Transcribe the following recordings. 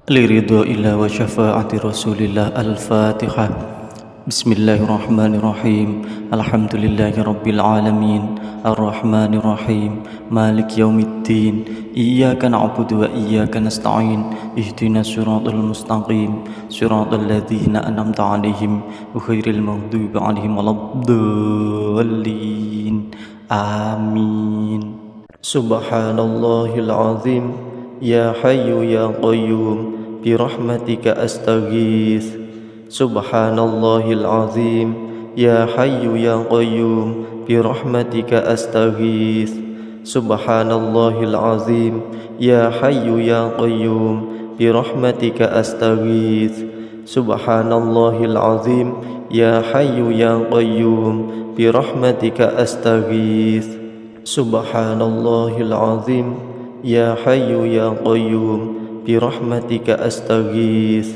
لرضا الله وشفاعة رسول الله. الفاتحة. بسم الله الرحمن الرحيم. الحمد لله رب العالمين الرحمن الرحيم مالك يوم الدين إياك نعبد وإياك نستعين اهدنا الصراط المستقيم صراط الذين أنعمت عليهم غير المغضوب عليهم ولا الضالين آمين. سبحان الله العظيم يا حي يا قيوم برحمتك أستغيث. سبحان الله العظيم يا حي يا قيوم برحمتك أستغيث. سبحان الله العظيم يا حي يا قيوم برحمتك أستغيث. سبحان الله العظيم يا حي يا قيوم برحمتك أستغيث. سبحان الله العظيم يا حي يا قيوم برحمتك أستغيث.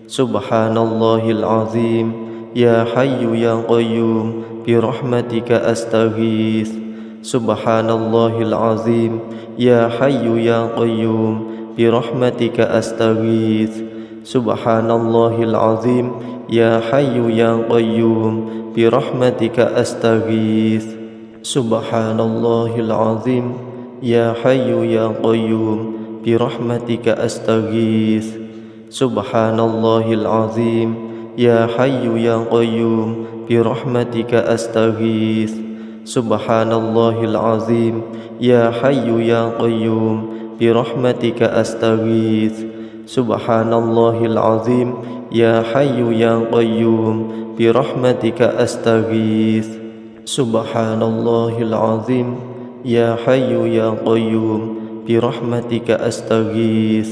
سبحان الله العظيم يا حي يا قيوم برحمتك أستغيث. سبحان الله العظيم يا حي يا قيوم برحمتك أستغيث. سبحان الله العظيم يا حي يا قيوم برحمتك أستغيث. سبحان الله العظيم يا حي يا قيوم برحمتك أستغيث. سبحان الله العظيم يا حي يا قيوم برحمتك أستغيث. سبحان الله العظيم يا حي يا قيوم برحمتك أستغيث. سبحان الله العظيم يا حي يا قيوم برحمتك أستغيث. سبحان الله العظيم يا حي يا قيوم برحمتك أستغيث.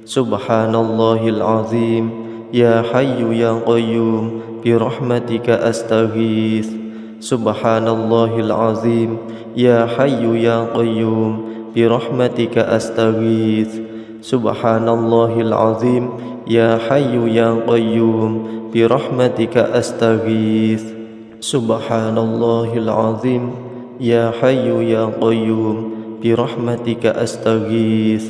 سبحان الله العظيم يا حي يا قيوم برحمتك أستغيث. سبحان الله العظيم يا حي يا قيوم برحمتك أستغيث. سبحان الله العظيم يا حي يا قيوم برحمتك أستغيث. سبحان الله العظيم يا حي يا قيوم برحمتك أستغيث.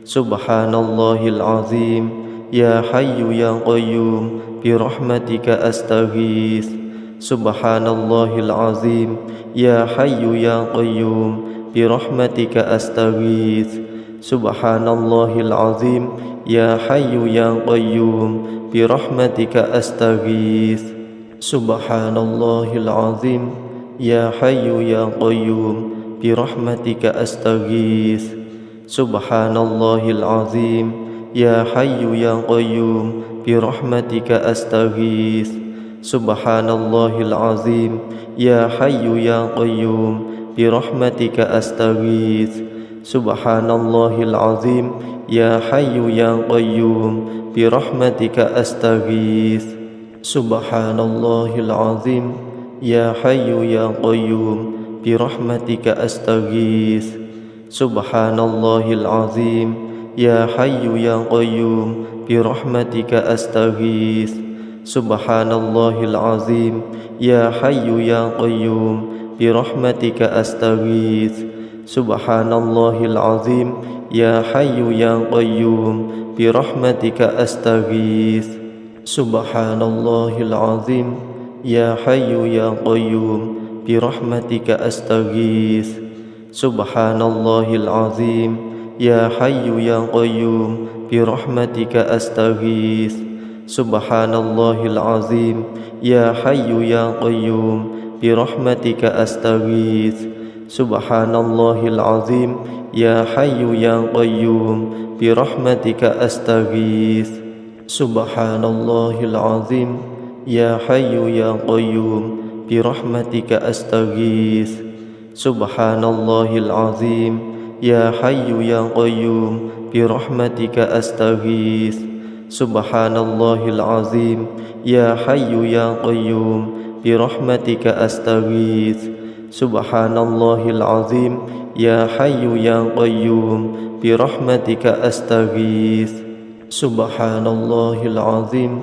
سبحان الله العظيم يا حي يا قيوم برحمتك أستغيث. سبحان الله العظيم يا حي يا قيوم برحمتك أستغيث. سبحان الله العظيم يا حي يا قيوم برحمتك أستغيث. سبحان الله العظيم يا حي يا قيوم برحمتك أستغيث. سبحان الله العظيم يا حي يا قيوم برحمتك أستغيث. سبحان الله العظيم يا حي يا قيوم برحمتك أستغيث. سبحان الله العظيم يا حي يا قيوم برحمتك أستغيث. سبحان الله العظيم يا حي يا قيوم برحمتك أستغيث. سبحان الله العظيم يا حي يا قيوم برحمتك أستغيث. سبحان الله العظيم يا حي يا قيوم برحمتك أستغيث. سبحان الله العظيم يا حي يا قيوم برحمتك أستغيث. سبحان الله العظيم يا حي يا قيوم برحمتك أستغيث. سبحان الله العظيم يا حي يا قيوم برحمتك أستغيث. سبحان الله العظيم يا حي يا قيوم برحمتك أستغيث. سبحان الله العظيم يا حي يا قيوم برحمتك أستغيث. سبحان الله العظيم يا حي يا قيوم برحمتك أستغيث. سبحان الله العظيم يا حي يا قيوم برحمتك أستغيث. سبحان الله العظيم يا حي يا قيوم برحمتك أستغيث. سبحان الله العظيم يا حي يا قيوم برحمتك أستغيث. سبحان الله العظيم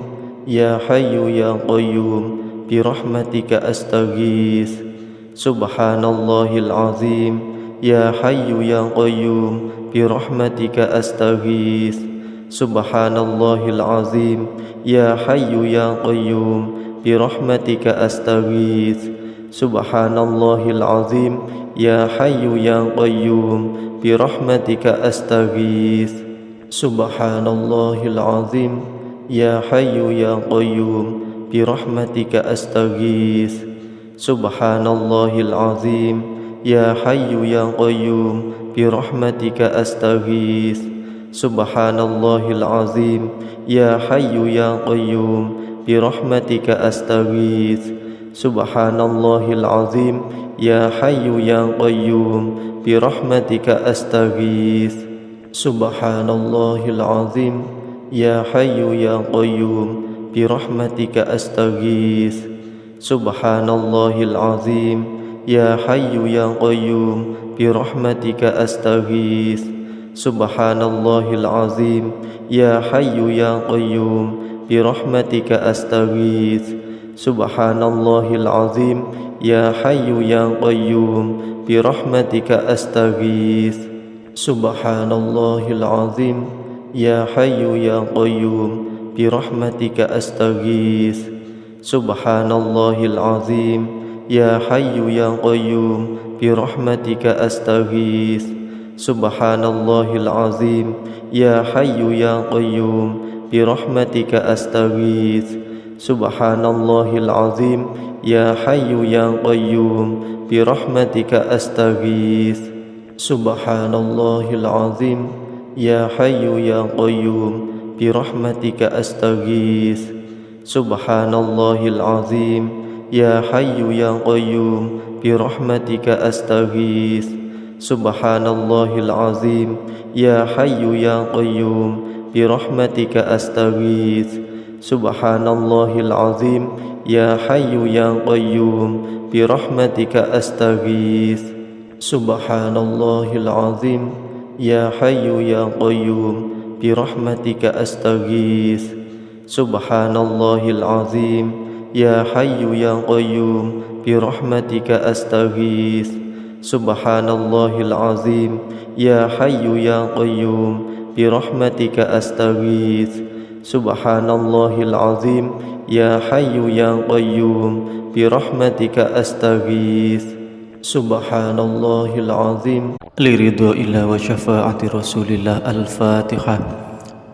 يا حي يا قيوم برحمتك أستغيث. سبحان الله العظيم يا حي يا قيوم برحمتك أستغيث. Subhanallahil azim. Ya Hayyu ya Qayyum, birahmatika astaghits. Subhanallahil azim. Ya Hayyu ya Qayyum, birahmatika astaghits. Subhanallahil azim. Ya Hayyu ya Qayyum, birahmatika astaghits. Subhanallahil azim. Ya Hayyu ya Qayyum, birahmatika astaghits. Subhanallahil azim. Ya Hayyu ya Qayyum, birahmatika astaghits. Subhanallahil azim. Ya Hayyu ya Qayyum, birahmatika astaghits. Subhanallahil azim. Ya Hayyu ya Qayyum, birahmatika astaghits. Subhanallahil azim. Ya Hayyu ya Qayyum, birahmatika astaghits. Subhanallahil azim. Ya Hayyu ya Qayyum, birahmatika astaghits. Subhanallahil azim. Ya Hayyu ya Qayyum, birahmatika astaghits. Subhanallahil azim. Ya Hayyu ya Qayyum, birahmatika astaghits. Subhanallahil azim. Ya Hayyu ya Qayyum, birahmatika astaghits. Subhanallahil azim. Ya Hayyu ya Qayyum, birahmatika astaghits. Subhanallahil azim. Ya Hayyu ya Qayyum, birahmatika astaghits. Subhanallahil azim. Ya Hayyu ya Qayyum, birahmatika astaghits. Subhanallahil azim. Ya Hayyu ya Qayyum, birahmatika astaghits. Subhanallahil azim. Ya Hayyu ya Qayyum, birahmatika astaghits. Subhanallahil azim. Ya Hayyu ya Qayyum, birahmatika astaghits. Subhanallahil azim. Ya Hayyu ya Qayyum, birahmatika astaghits. Subhanallahil azim. Ya Hayyu ya Qayyum, birahmatika astaghits. Subhanallahil azim. Ya Hayyu ya Qayyum, birahmatika astaghits. Subhanallahil azim. Ya Hayyu ya Qayyum, birahmatika astaghits. Subhanallahil azim. Liridha'illah wa syafa'ati Rasulillah. Al-Fatihah.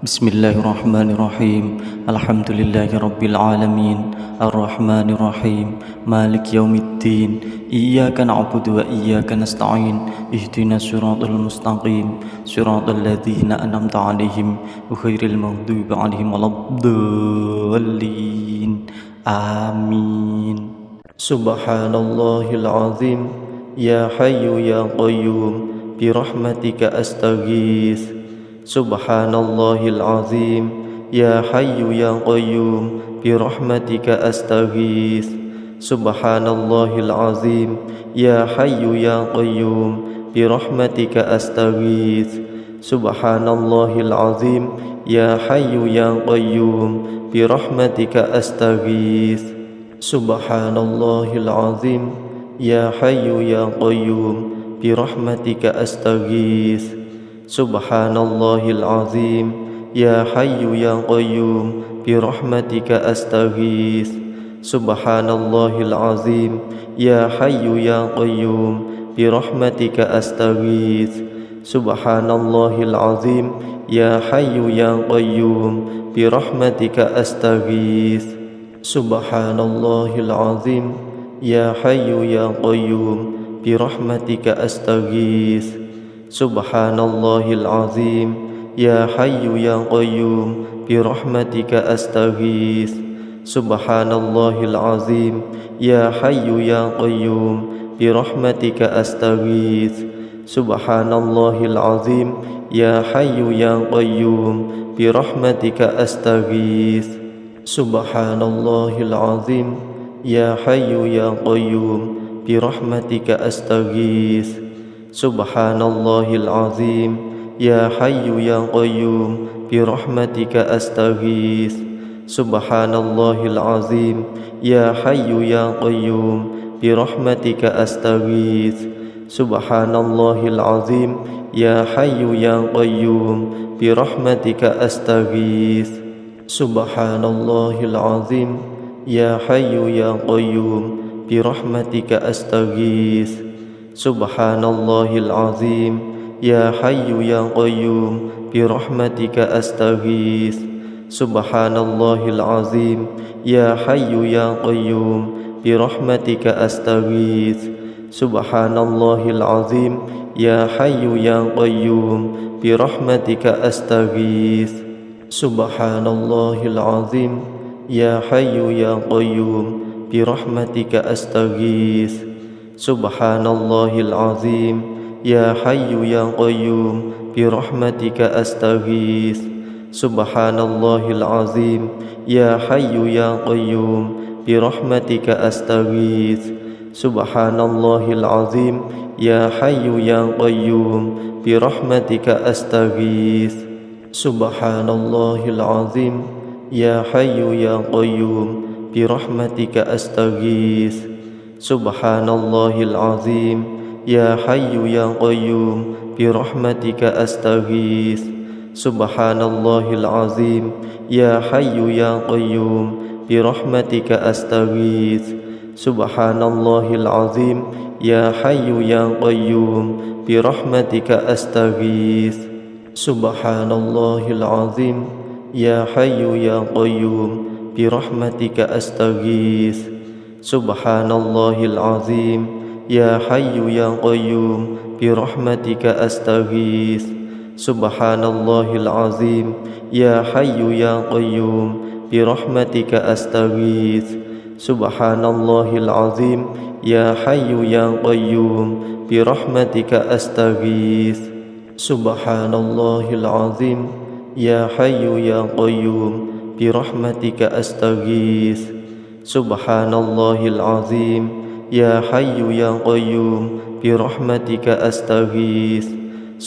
Bismillahirrahmanirrahim. Alhamdulillahi rabbil alamin. Ar-Rahmanirrahim. Malik yaumiddin. Iyyaka na'budu wa iyyaka nasta'in. Ihdinas siratal mustaqim. Siratal ladzina an'amta 'alaihim ghairil maghdubi 'alaihim waladdallin. Amin. Subhanallahil azim. Ya Hayyu ya Qayyum, birahmatika astaghits. Subhanallahil azim. Ya Hayyu ya Qayyum, birahmatika astaghits. Subhanallahil azim. Ya Hayyu ya Qayyum, birahmatika astaghits. Subhanallahil azim. Ya Hayyu ya Qayyum, birahmatika astaghits. Subhanallahil azim. Ya Hayyu ya Qayyum, birahmatika astaghits. Subhanallahil azim. Ya Hayyu ya Qayyum, birahmatika astaghits. Subhanallahil azim. Ya Hayyu ya Qayyum, birahmatika astaghits. Subhanallahil azim. Ya Hayyu ya Qayyum, birahmatika astaghits. Subhanallahil azim. Ya Hayyu ya Qayyum, birahmatika astaghits. Subhanallahil azim. Ya Hayyu ya Qayyum, birahmatika astaghits. Subhanallahil azim. Ya Hayyu ya Qayyum, birahmatika astaghits. Subhanallahil azim. Ya Hayyu ya Qayyum, birahmatika astaghits. Subhanallahil azim. Ya Hayyu ya Qayyum, birahmatika astaghits. Subhanallahil azim. Ya Hayyu ya Qayyum, birahmatika astaghits. Subhanallahil azim. Ya Hayyu ya Qayyum, birahmatika astaghits. Subhanallahil azim. Ya Hayyu ya Qayyum, birahmatika astaghits. Subhanallahil azim. Ya Hayyu ya Qayyum, birahmatika astaghits. Subhanallahil azim. Ya Hayyu ya Qayyum, birahmatika astaghits. Subhanallahil azim. Ya Hayyu ya Qayyum, birahmatika astaghits. Subhanallahil azim. Ya Hayyu ya Qayyum, birahmatika astaghits. Subhanallahil azim. Ya Hayyu ya Qayyum, birahmatika astaghits. Subhanallahil azim. Ya Hayyu ya Qayyum, birahmatika astaghits. Subhanallahil azim. Ya Hayyu ya Qayyum, birahmatika astaghits. Subhanallahil azim. Ya Hayyu ya Qayyum, birahmatika astaghits. Subhanallahil azim. Ya Hayyu ya Qayyum, birahmatika astaghits. Subhanallahil azim. Ya Hayyu ya Qayyum, birahmatika astaghits. Subhanallahil azim. Ya Hayyu ya Qayyum, birahmatika astaghits. Subhanallahil azim. Ya Hayyu ya Qayyum, birahmatika astaghits. Subhanallahil azim. Ya Hayyu ya Qayyum, birahmatika astaghits. Subhanallahil azim. Ya Hayyu ya Qayyum, birahmatika astaghits. Subhanallahil azim. Ya Hayyu ya Qayyum, birahmatika astaghits. Subhanallahil azim. Ya Hayyu ya Qayyum, birahmatika astaghits. Subhanallahil azim. Ya Hayyu ya Qayyum, birahmatika astaghits. Subhanallahil azim. Ya Hayyu ya Qayyum, birahmatika astaghits.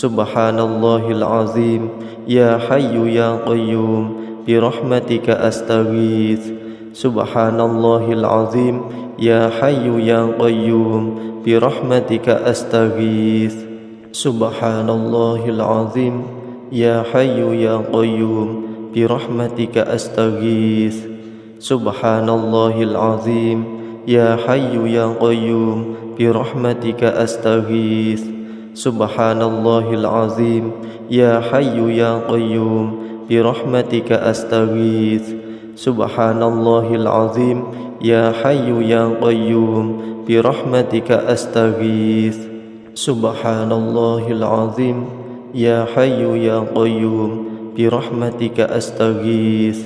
Subhanallahil azim. Ya Hayyu ya Qayyum, birahmatika astaghits. Subhanallahil azim. Ya Hayyu ya Qayyum, birahmatika astaghits. Subhanallahil azim. Ya Hayyu ya Qayyum, birahmatika astaghits. Subhanallahil azim. Ya Hayyu ya Qayyum, birahmatika astaghits. Subhanallahil azim. Ya Hayyu ya Qayyum, birahmatika astaghits. Subhanallahil azim. Ya Hayyu ya Qayyum, birahmatika astaghits. Subhanallahil azim. Ya Hayyu ya Qayyum, birahmatika astaghits. Subhanallahil azim. Ya Hayyu ya Qayyum, birahmatika astaghits.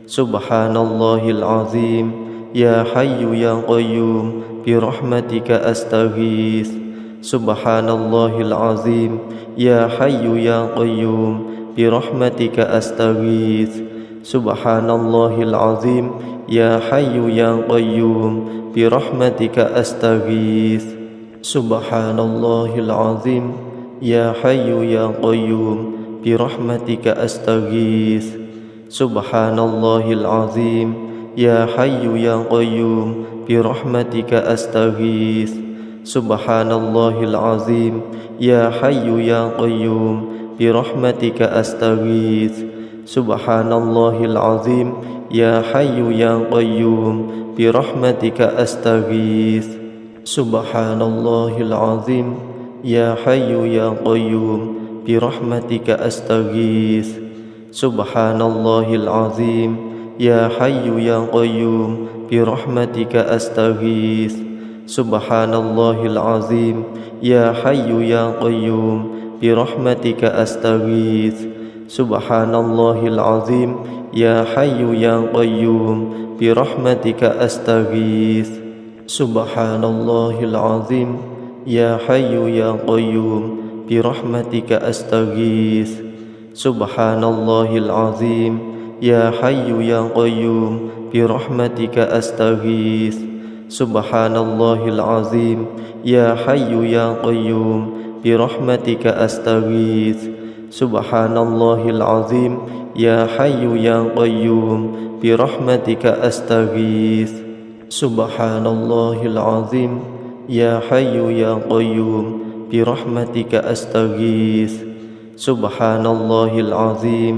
Subhanallahil azim. Ya Hayyu ya Qayyum, birahmatika astaghits. Subhanallahil azim. Ya Hayyu ya Qayyum, birahmatika astaghits. Subhanallahil azim. Ya Hayyu ya Qayyum, birahmatika astaghits. Subhanallahil azim. Ya Hayyu ya Qayyum, birahmatika astaghits. Subhanallahil azim. Ya Hayyu ya Qayyum, birahmatika astaghits. Subhanallahil azim. Ya Hayyu ya Qayyum, birahmatika astaghits. Subhanallahil azim. Ya Hayyu ya Qayyum, birahmatika astaghits. Subhanallahil azim. Ya Hayyu ya Qayyum, birahmatika astaghits. Subhanallahil azim. Ya Hayyu ya Qayyum, birahmatika astaghits. Subhanallahil azim. Ya Hayyu ya Qayyum, birahmatika astaghits. Subhanallahil azim. Ya Hayyu ya Qayyum, birahmatika astaghits. Subhanallahil azim. Ya Hayyu ya Qayyum, birahmatika astaghits. Subhanallahil azim. Ya Hayyu ya Qayyum, birahmatika astaghits. Subhanallahil azim. Ya Hayyu ya Qayyum, birahmatika astaghits. Subhanallahil azim. Ya Hayyu ya Qayyum, برحمتك أستغيث سبحان الله العظيم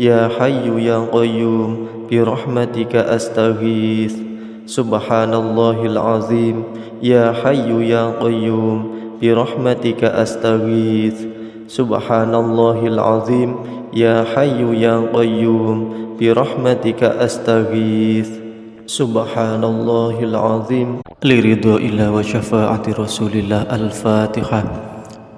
يا حي يا قيوم برحمتك أستغيث سبحان الله العظيم يا حي يا قيوم برحمتك أستغيث سبحان الله العظيم يا حي يا قيوم برحمتك أستغيث سبحان الله العظيم لرضا الله وشفاعة رسول الله. الفاتحة.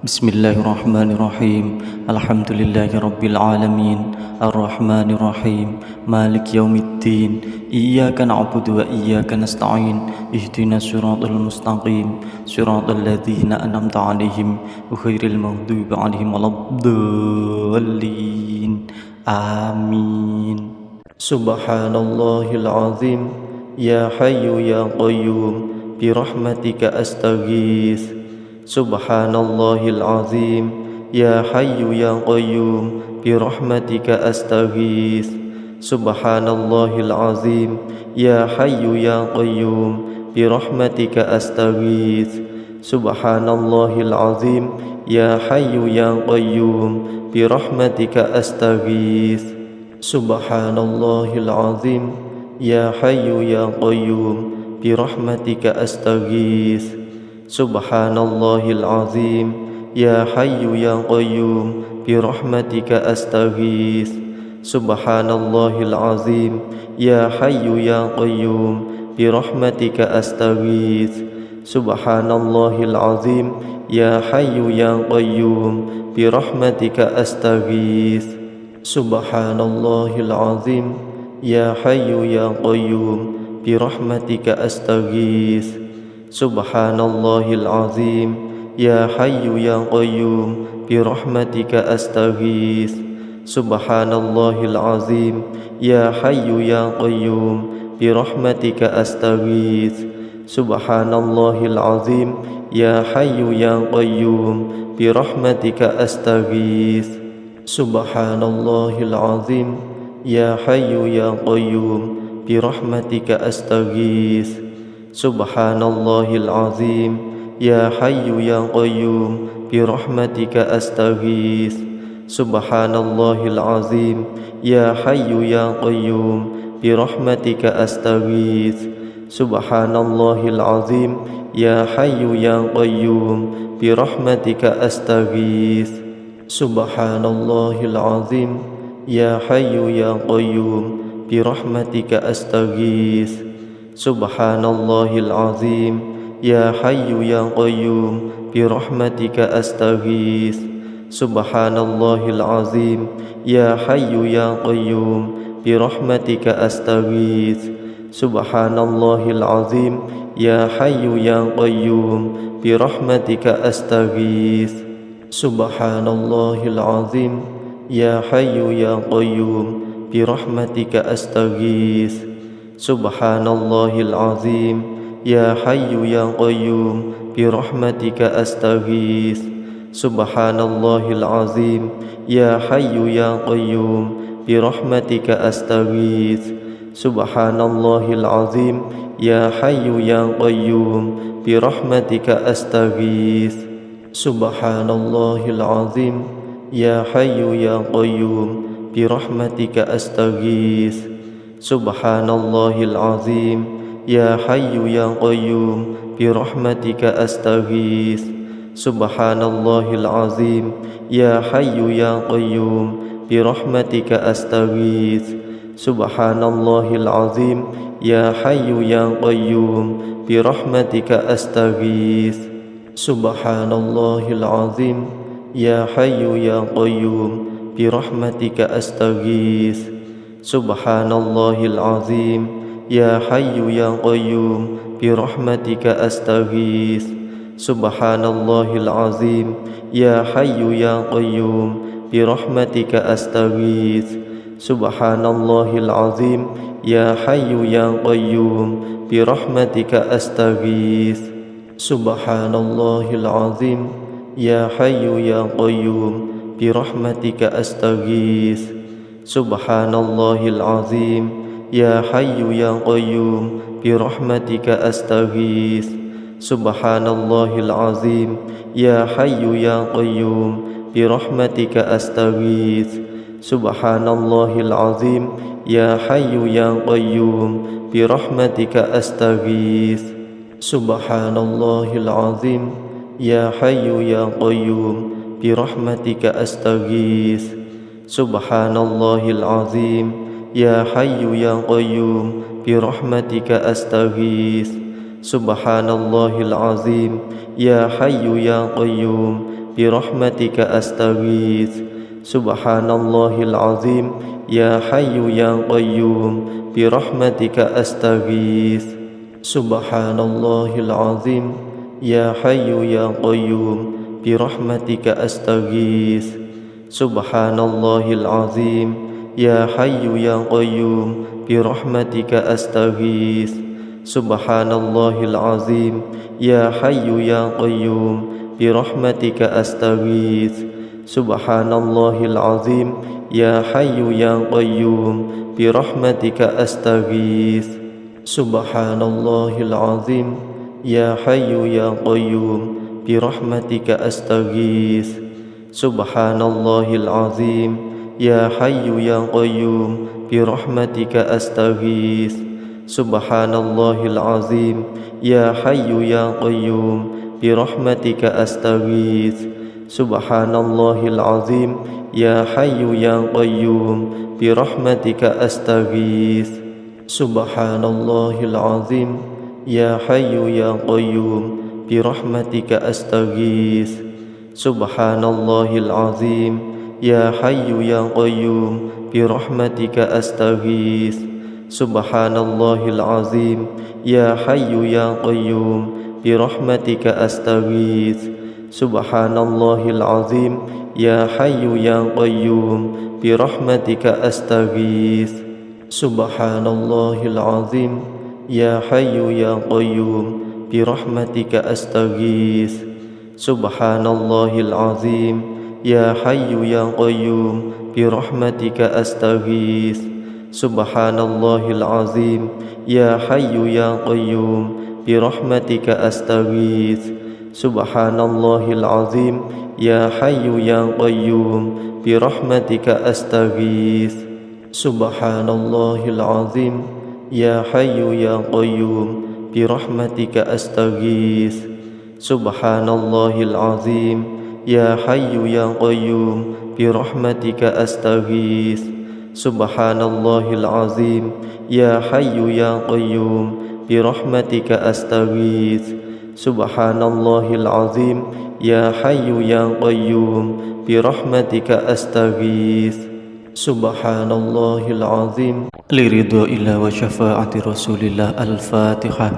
بسم الله الرحمن الرحيم. الحمد لله رب العالمين الرحمن الرحيم مالك يوم الدين إياك نعبد وإياك نستعين اهدنا الصراط المستقيم صراط الذين أنعمت عليهم غير المغضوب عليهم ولا الضالين آمين. سبحان الله العظيم يا حي يا قيوم برحمتك أستغيث سبحان الله العظيم يا حي يا قيوم برحمتك أستغيث سبحان الله العظيم يا حي يا قيوم برحمتك أستغيث سبحان الله العظيم يا حي يا قيوم برحمتك أستغيث سبحان الله العظيم يا حي يا قيوم برحمتك أستغيث سبحان الله العظيم يا حي يا قيوم برحمتك أستغيث سبحان الله العظيم يا حي يا قيوم برحمتك أستغيث سبحان الله العظيم يا حي يا قيوم برحمتك أستغيث سبحان الله العظيم يا حي يا قيوم برحمتك أستغيث سبحان الله العظيم يا حي يا قيوم برحمتك أستغيث سبحان الله العظيم يا حي يا قيوم برحمتك أستغيث سبحان الله العظيم يا حي يا قيوم برحمتك أستغيث سبحان الله العظيم يا حي يا قيوم برحمتك أستغيث سبحان الله العظيم يا حي يا قيوم برحمتك أستغيث سبحان الله العظيم يا حي يا قيوم برحمتك أستغيث سبحان الله العظيم يا حي يا قيوم برحمتك أستغيث سبحان الله العظيم يا حي يا قيوم برحمتك أستغيث سبحان الله العظيم يا حي يا قيوم برحمتك أستغيث سبحان الله العظيم يا حي يا قيوم برحمتك أستغيث سبحان الله العظيم يا حي يا قيوم برحمتك أستغيث سبحان الله العظيم يا حي يا قيوم برحمتك أستغيث سبحان الله العظيم يا حي يا قيوم برحمتك أستغيث سبحان الله العظيم يا حي يا قيوم برحمتك أستغيث سبحان الله العظيم يا حي يا قيوم برحمتك أستغيث سبحان الله العظيم يا حي يا قيوم برحمتك أستغيث سبحان الله العظيم يا حي يا قيوم برحمتك أستغيث سبحان الله العظيم يا حي يا قيوم برحمتك أستغيث سبحان الله العظيم يا حي يا قيوم برحمتك أستغيث سبحان الله العظيم يا حي يا قيوم برحمتك أستغيث سبحان الله العظيم يا حي يا قيوم برحمتك أستغيث سبحان الله العظيم يا حي يا قيوم برحمتك أستغيث سبحان الله العظيم يا حي يا قيوم برحمتك أستغيث سبحان الله العظيم يا حي يا قيوم برحمتك أستغيث سبحان الله العظيم يا حي يا قيوم برحمتك أستغيث Subhanallahil azim, ya hayyu ya qayyum, birahmatika astaghits. Subhanallahil azim, ya hayyu ya qayyum, birahmatika astaghits. Subhanallahil azim, ya hayyu ya qayyum, birahmatika astaghits. Subhanallahil azim, ya hayyu ya qayyum, birahmatika astaghits. Subhanallahil azim, ya hayyu ya qayyum, birahmatika astaghits. Subhanallahil azim, ya hayyu ya qayyum, birahmatika astaghits. Subhanallahil azim, ya hayyu ya qayyum, birahmatika astaghits. Subhanallahil azim, ya hayyu ya qayyum, birahmatika astaghits. Subhanallahil azim, ya hayyu ya qayyum, birahmatika astaghits. Subhanallahil azim, ya hayyu ya qayyum, birahmatika astaghits. Subhanallahil azim, ya hayyu ya qayyum, birahmatika astaghits. Subhanallahil azim, ya hayyu ya qayyum, birahmatika astaghits. Subhanallahil azim, ya hayyu ya qayyum, birahmatika astaghits. Subhanallahil azim, ya hayyu ya qayyum, birahmatika astaghits. Subhanallahil azim, ya hayyu ya qayyum, birahmatika astaghits. Subhanallahil azim, ya hayyu ya qayyum, birahmatika astaghits. Subhanallahil azim, ya hayyu ya qayyum, birahmatika astaghits. Subhanallahil azim, ya hayyu ya qayyum, birahmatika astaghits. Subhanallahil azim, ya hayyu ya qayyum, birahmatika astaghits. Subhanallahil azim, ya hayyu ya qayyum, birahmatika astaghits. Subhanallahil azim, ya hayyu ya qayyum, birahmatika astaghits. Subhanallahil azim, ya hayyu ya qayyum, birahmatika astaghits. Subhanallahil azim, ya hayyu ya qayyum, birahmatika astaghits. Subhanallahil azim, ya hayyu ya qayyum, birahmatika astaghits. Subhanallahil azim, ya hayyu ya qayyum, birahmatika astaghits. Subhanallahil azim, ya hayyu ya qayyum, birahmatika astaghits. Subhanallahil azim. liridha'illah wa syafa'ati rasulillah. Al-Fatihah.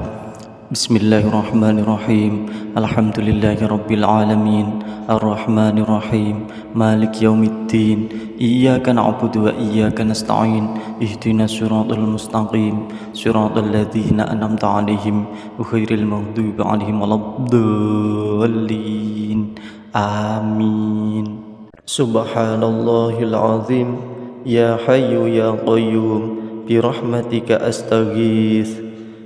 Bismillahirrahmanirrahim. Alhamdulillahi rabbil alamin, arrahmanirrahim, malik yaumiddin. Iyyaka na'budu wa iyyaka nasta'in. Ihdinas siratal mustaqim, siratal ladzina an'amta 'alaihim ghairil maghdubi 'alaihim waladdallin. Amin. Subhanallahil azim, ya hayyu ya qayyum, birahmatika astaghits.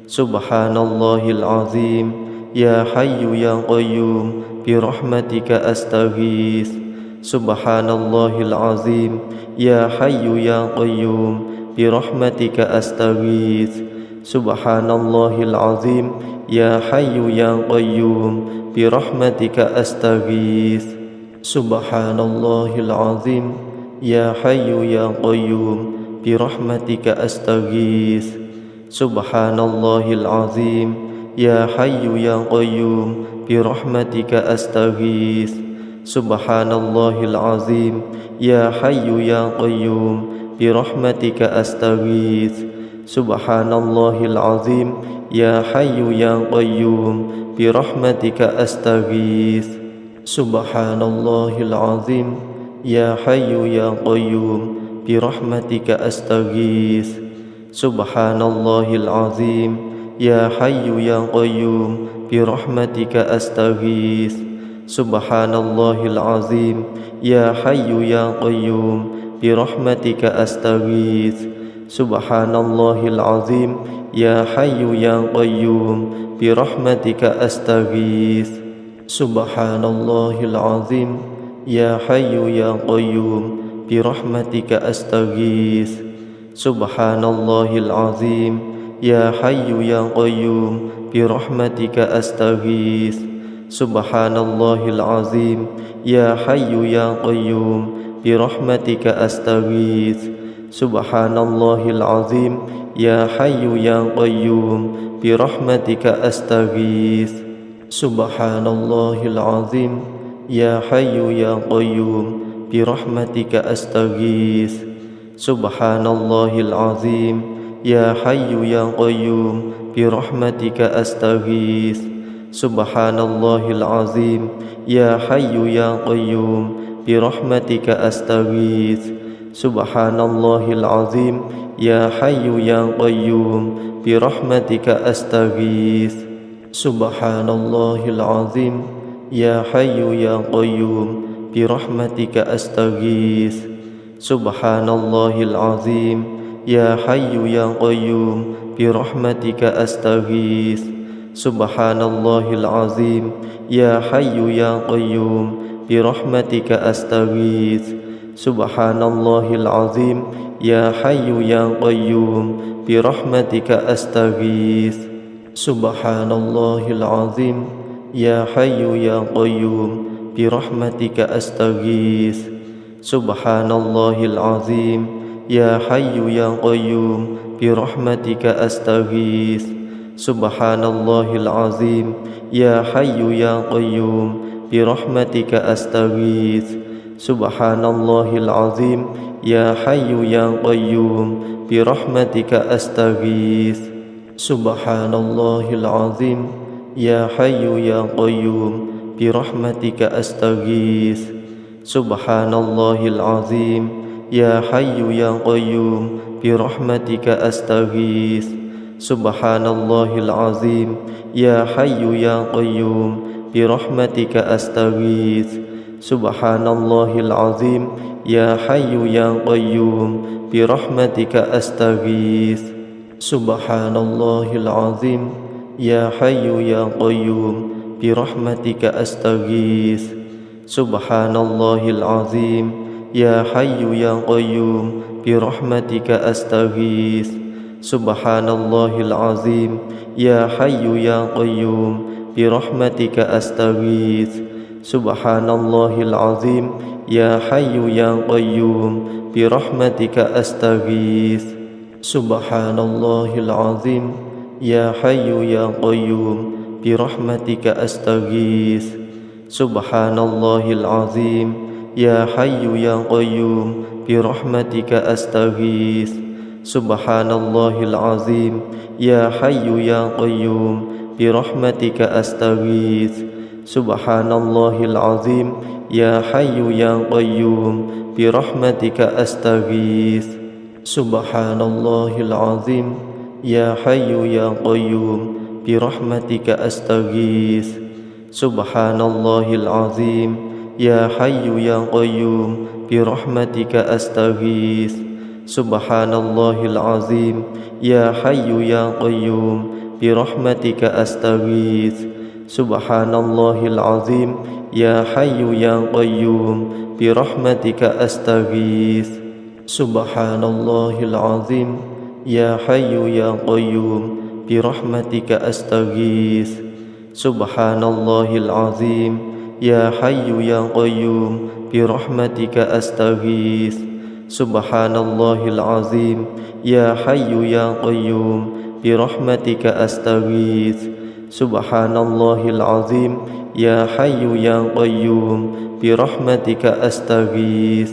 Subhanallahil azim, ya hayyu ya qayyum, birahmatika astaghits. Subhanallahil azim, ya hayyu ya qayyum, birahmatika astaghits. Subhanallahil azim, ya hayyu ya qayyum, birahmatika astaghits. Subhanallahil azim, ya hayyu ya qayyum, birahmatika astaghits. Subhanallahil azim, ya hayyu ya qayyum, birahmatika astaghits. Subhanallahil azim, ya hayyu ya qayyum, birahmatika astaghits. Subhanallahil azim, ya hayyu ya qayyum, birahmatika astaghits. Subhanallahil azim, ya hayyu ya qayyum, birahmatika astaghits. Subhanallahil azim, ya hayyu ya qayyum, birahmatika astaghits. Subhanallahil azim, ya hayyu ya qayyum, birahmatika astaghits. Subhanallahil azim. Ya Hayyu ya Qayyum, birahmatika astaghits. Subhanallahil azim. Ya Hayyu ya Qayyum, birahmatika astaghits. Subhanallahil azim. Ya Hayyu ya Qayyum, birahmatika astaghits. Subhanallahil azim. Ya Hayyu ya Qayyum, birahmatika astaghits. Subhanallahil azim. Ya Hayyu ya Qayyum, birahmatika astaghits. Subhanallahil azim. Ya Hayyu ya Qayyum, birahmatika astaghits. Subhanallahil azim. Ya Hayyu ya Qayyum, birahmatika astaghits. Subhanallahil azim. Ya Hayyu ya Qayyum, birahmatika astaghits. Subhanallahil azim. Ya Hayyu ya Qayyum, birahmatika astaghits. Subhanallahil azim. Ya Hayyu ya Qayyum, birahmatika astaghits. Subhanallahil azim. Ya Hayyu ya Qayyum, birahmatika astaghits. Subhanallahil azim. Ya Hayyu ya Qayyum, birahmatika astaghits. Subhanallahil azim. Ya Hayyu ya Qayyum, birahmatika astaghits. Subhanallahil azim. Ya Hayyu ya Qayyum, birahmatika astaghits. Subhanallahil azim. Ya Hayyu ya Qayyum, birahmatika astaghits. Subhanallahil azim. Ya Hayyu ya Qayyum, birahmatika astaghits. Subhanallahil azim. Ya Hayyu ya Qayyum, birahmatika astaghits. Subhanallahil azim. Ya Hayyu ya Qayyum, birahmatika astaghits. Subhanallahil azim. Ya Hayyu ya Qayyum, birahmatika astaghits. Subhanallahil azim. Ya Hayyu ya Qayyum, birahmatika astaghits. Subhanallahil azim. Ya Hayyu ya Qayyum, birahmatika astaghits. Subhanallahil azim. Ya Hayyu ya Qayyum, birahmatika astaghits. Subhanallahil azim. Ya Hayyu ya Qayyum, birahmatika astaghits. Subhanallahil azim. Ya Hayyu ya Qayyum, birahmatika astaghits. Subhanallahil azim. Ya Hayyu ya Qayyum, birahmatika astaghits. Subhanallahil azim. Ya Hayyu ya Qayyum, birahmatika astaghits. Subhanallahil azim. Ya Hayyu ya Qayyum, birahmatika astaghits. Subhanallahil azim. Ya Hayyu ya Qayyum, birahmatika astaghits. Subhanallahil azim. Ya Hayyu ya Qayyum, birahmatika astaghits. Subhanallahil azim. Ya Hayyu ya Qayyum, birahmatika astaghits. Subhanallahil azim. Ya Hayyu ya Qayyum, birahmatika astaghits. Subhanallahil azim. Ya Hayyu ya Qayyum, birahmatika astaghits. Subhanallahil azim. Ya Hayyu ya Qayyum, birahmatika astaghits. Subhanallahil azim. Ya Hayyu ya Qayyum, birahmatika astaghits. Subhanallahil azim. Ya Hayyu ya Qayyum, birahmatika astaghits. Subhanallahil azim. Ya Hayyu ya Qayyum, birahmatika astaghits. Subhanallahil azim. Ya Hayyu ya Qayyum, birahmatika astaghits.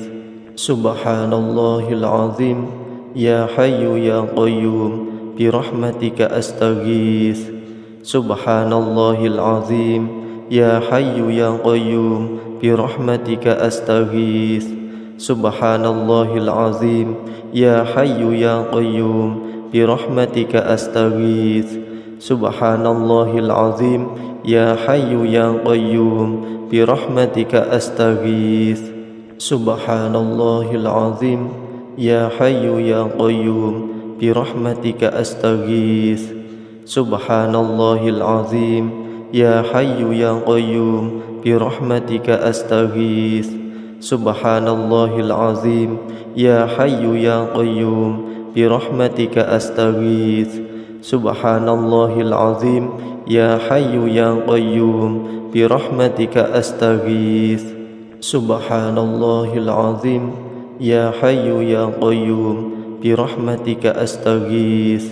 Subhanallahil azim. Ya Hayyu ya Qayyum, birahmatika astaghits. Subhanallahil azim. Ya Hayyu ya Qayyum, birahmatika astaghits. Subhanallahil azim. Ya Hayyu ya Qayyum, birahmatika astaghits. Subhanallahil azim. Ya Hayyu ya Qayyum, birahmatika astaghits. Subhanallahil azim. Ya Hayyu Ya Qayyum Birahmatika astaghith. Subhanallahil azim. Ya Hayyu Ya Qayyum Birahmatika astaghith. Subhanallahil azim. Ya Hayyu Ya Qayyum Birahmatika astaghith. Subhanallahil azim. Ya Hayyu Ya Qayyum Birahmatika astaghith. Subhanallahil azim. Ya Hayyu Ya Qayyum Birahmatika astaghith.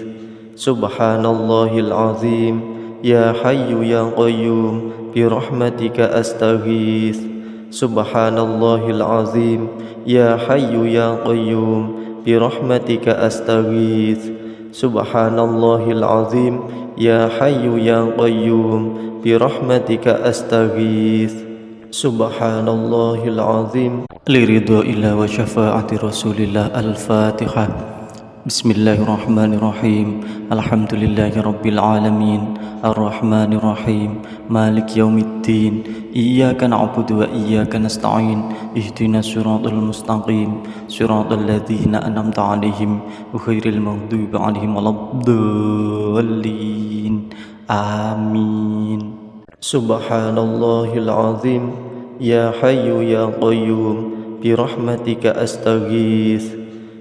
Subhanallahil azim. Ya Hayyu Ya Qayyum Birahmatika astaghith. Subhanallahil azim. Ya Hayyu Ya Qayyum Birahmatika astaghith. Subhanallahil azim. Ya Hayyu Ya Qayyum Birahmatika astaghith. Subhanallahil azim. Liridhoillah wa syafaati Rasulillah. Al-Fatihah. Bismillahirrahmanirrahim. Alhamdulillahi rabbil alamin. Ar-Rahmanirrahim. Malik yaumiddin. Iyyaka na'budu wa iyyaka nasta'in. Ihdinas siratal mustaqim. Siratal ladzina an'amta 'alaihim ghairil maghdubi 'alaihim waladdallin. Amin. Subhanallahil azim. Ya Hayyu Ya Qayyum Birahmatika astaghith.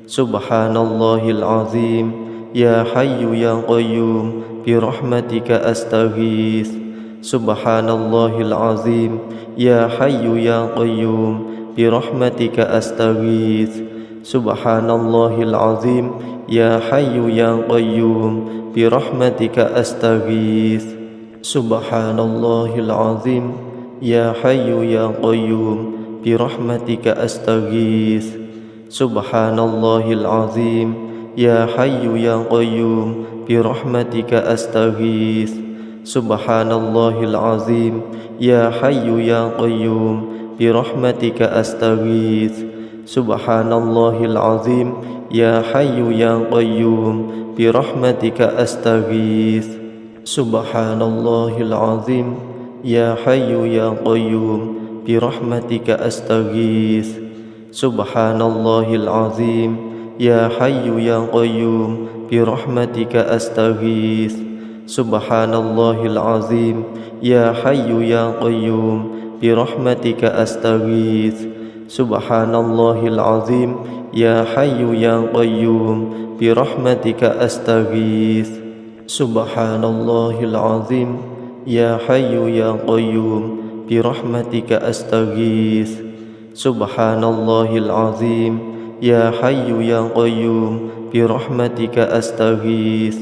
Subhanallahil azim. Ya Hayyu Ya Qayyum Birahmatika astaghith. Subhanallahil azim. Ya Hayyu Ya Qayyum Birahmatika astaghith. Subhanallahil azim. Ya Hayyu Ya Qayyum Birahmatika astaghith. Subhanallahil azim. Ya Hayyu Ya Qayyum Birahmatika astaghith. Subhanallahil azim. Ya Hayyu Ya Qayyum Birahmatika astaghith. Subhanallahil azim. Ya Hayyu Ya Qayyum Birahmatika astaghith. Subhanallahil azim. Ya Hayyu Ya Qayyum Birahmatika astaghith. Subhanallahil azim. Ya Hayyu Ya Qayyum Birahmatika astaghith. Subhanallahil azim. Ya Hayyu Ya Qayyum Birahmatika astaghith. Subhanallahil azim. Ya Hayyu Ya Qayyum Birahmatika astaghith. Subhanallahil azim. Ya Hayyu Ya Qayyum Birahmatika astaghith. Subhanallahil azim. Ya Hayyu Ya Qayyum Birahmatika astaghith. Subhanallahil azim. Ya Hayyu Ya Qayyum Birahmatika astaghith. Subhanallahil azim. Ya Hayyu Ya Qayyum Birahmatika astaghith.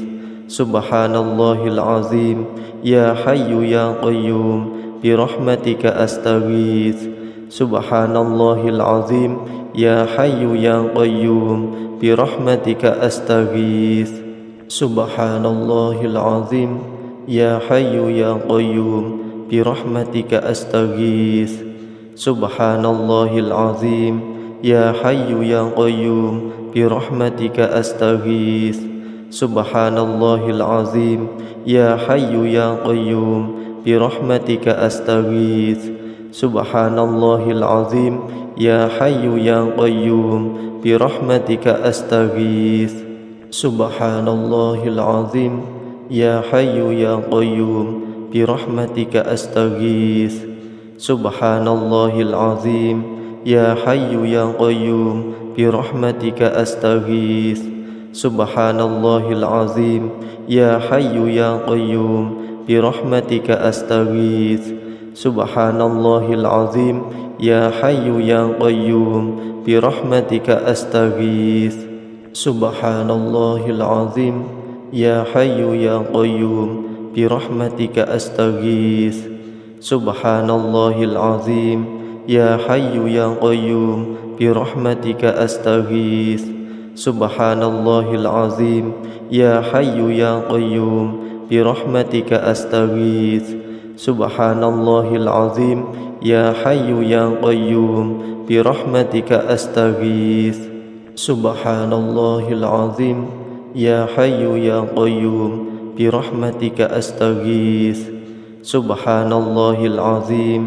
Subhanallahil azim. Ya Hayyu Ya Qayyum Birahmatika astaghith. Subhanallahil azim. Ya Hayyu Ya Qayyum Birahmatika astaghith. Subhanallahil azim. Ya Hayyu Ya Qayyum Birahmatika astaghith. Subhanallahil azim. Ya Hayyu Ya Qayyum Birahmatika astaghith. Subhanallahil azim. Ya Hayyu Ya Qayyum Birahmatika astaghith. Subhanallahil azim. Ya Hayyu Ya Qayyum Birahmatika astaghith. Subhanallahil azim. Ya Hayyu Ya Qayyum Birahmatika astaghith. Subhanallahil azim. Ya Hayyu Ya Qayyum Birahmatika astaghith. Subhanallahil azim. Ya Hayyu Ya Qayyum Birahmatika astaghith. Subhanallahil azim. Ya Hayyu Ya Qayyum Birahmatika astaghith. Subhanallahil azim. Ya Hayyu Ya Qayyum Birahmatika astaghith. Subhanallahil azim. Ya Hayyu Ya Qayyum Birahmatika astaghith. Subhanallahil azim. Ya Hayyu Ya Qayyum Birahmatika astaghith. Subhanallahil azim. Ya Hayyu Ya Qayyum Birahmatika astaghith. Subhanallahil azim.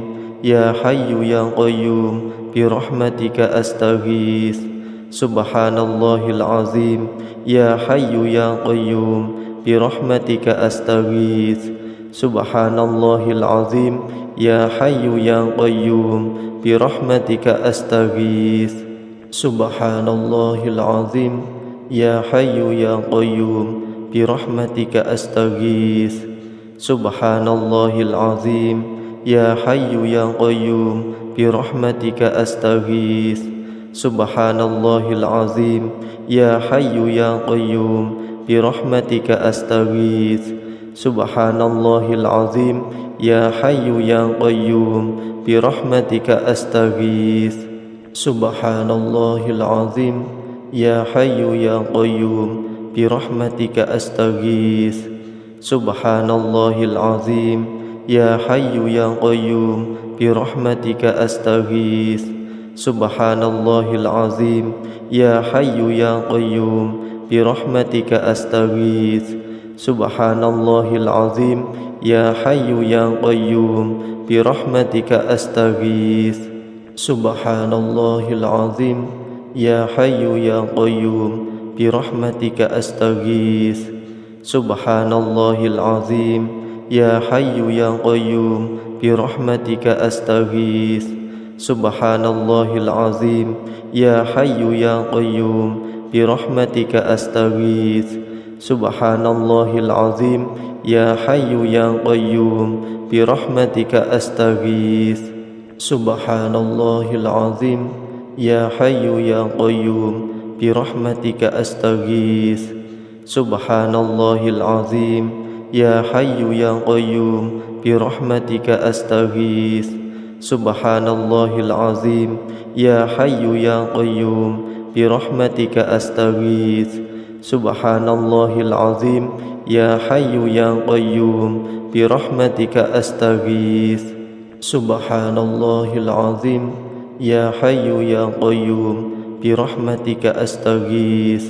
Ya Hayyu Ya Qayyum Birahmatika astaghith. Subhanallahil azim. Ya Hayyu ya Qayyum, birahmatika astaghits. Subhanallahil azim. Ya Hayyu ya Qayyum, birahmatika astaghits. Subhanallahil azim. Ya Hayyu ya Qayyum, birahmatika astaghits. Subhanallahil azim. Ya Hayyu ya Qayyum, birahmatika astaghits. Subhanallahil azim. Ya Hayyu ya Qayyum, birahmatika astaghits. Subhanallahil azim. Ya Hayyu ya Qayyum, birahmatika astaghits. Subhanallahil azim. Ya Hayyu ya Qayyum, birahmatika astaghits. Subhanallahil azim. Ya Hayyu ya Qayyum, birahmatika astaghits. Subhanallahil azim. Ya Hayyu ya Qayyum, birahmatika astaghits. Subhanallahil azim. Ya Hayyu ya Qayyum, birahmatika astaghits. Subhanallahil azim. Ya Hayyu ya Qayyum, birahmatika astaghits. Subhanallahil azim. Ya Hayyu ya Qayyum, birahmatika astaghits. Subhanallahil azim. Ya Hayyu ya Qayyum, birahmatika astaghits. Subhanallahil azim. Ya Hayyu ya Qayyum, birahmatika astaghits. Subhanallahil azim. Ya Hayyu ya Qayyum, birahmatika astaghits. Subhanallahil azim. Ya Hayyu ya Qayyum, birahmatika astaghits. Subhanallahil azim. Ya Hayyu ya Qayyum, birahmatika astaghits. Subhanallahil azim. Ya Hayyu ya Qayyum, birahmatika astaghits. Subhanallahil azim. Ya Hayyu ya Qayyum, birahmatika astaghits.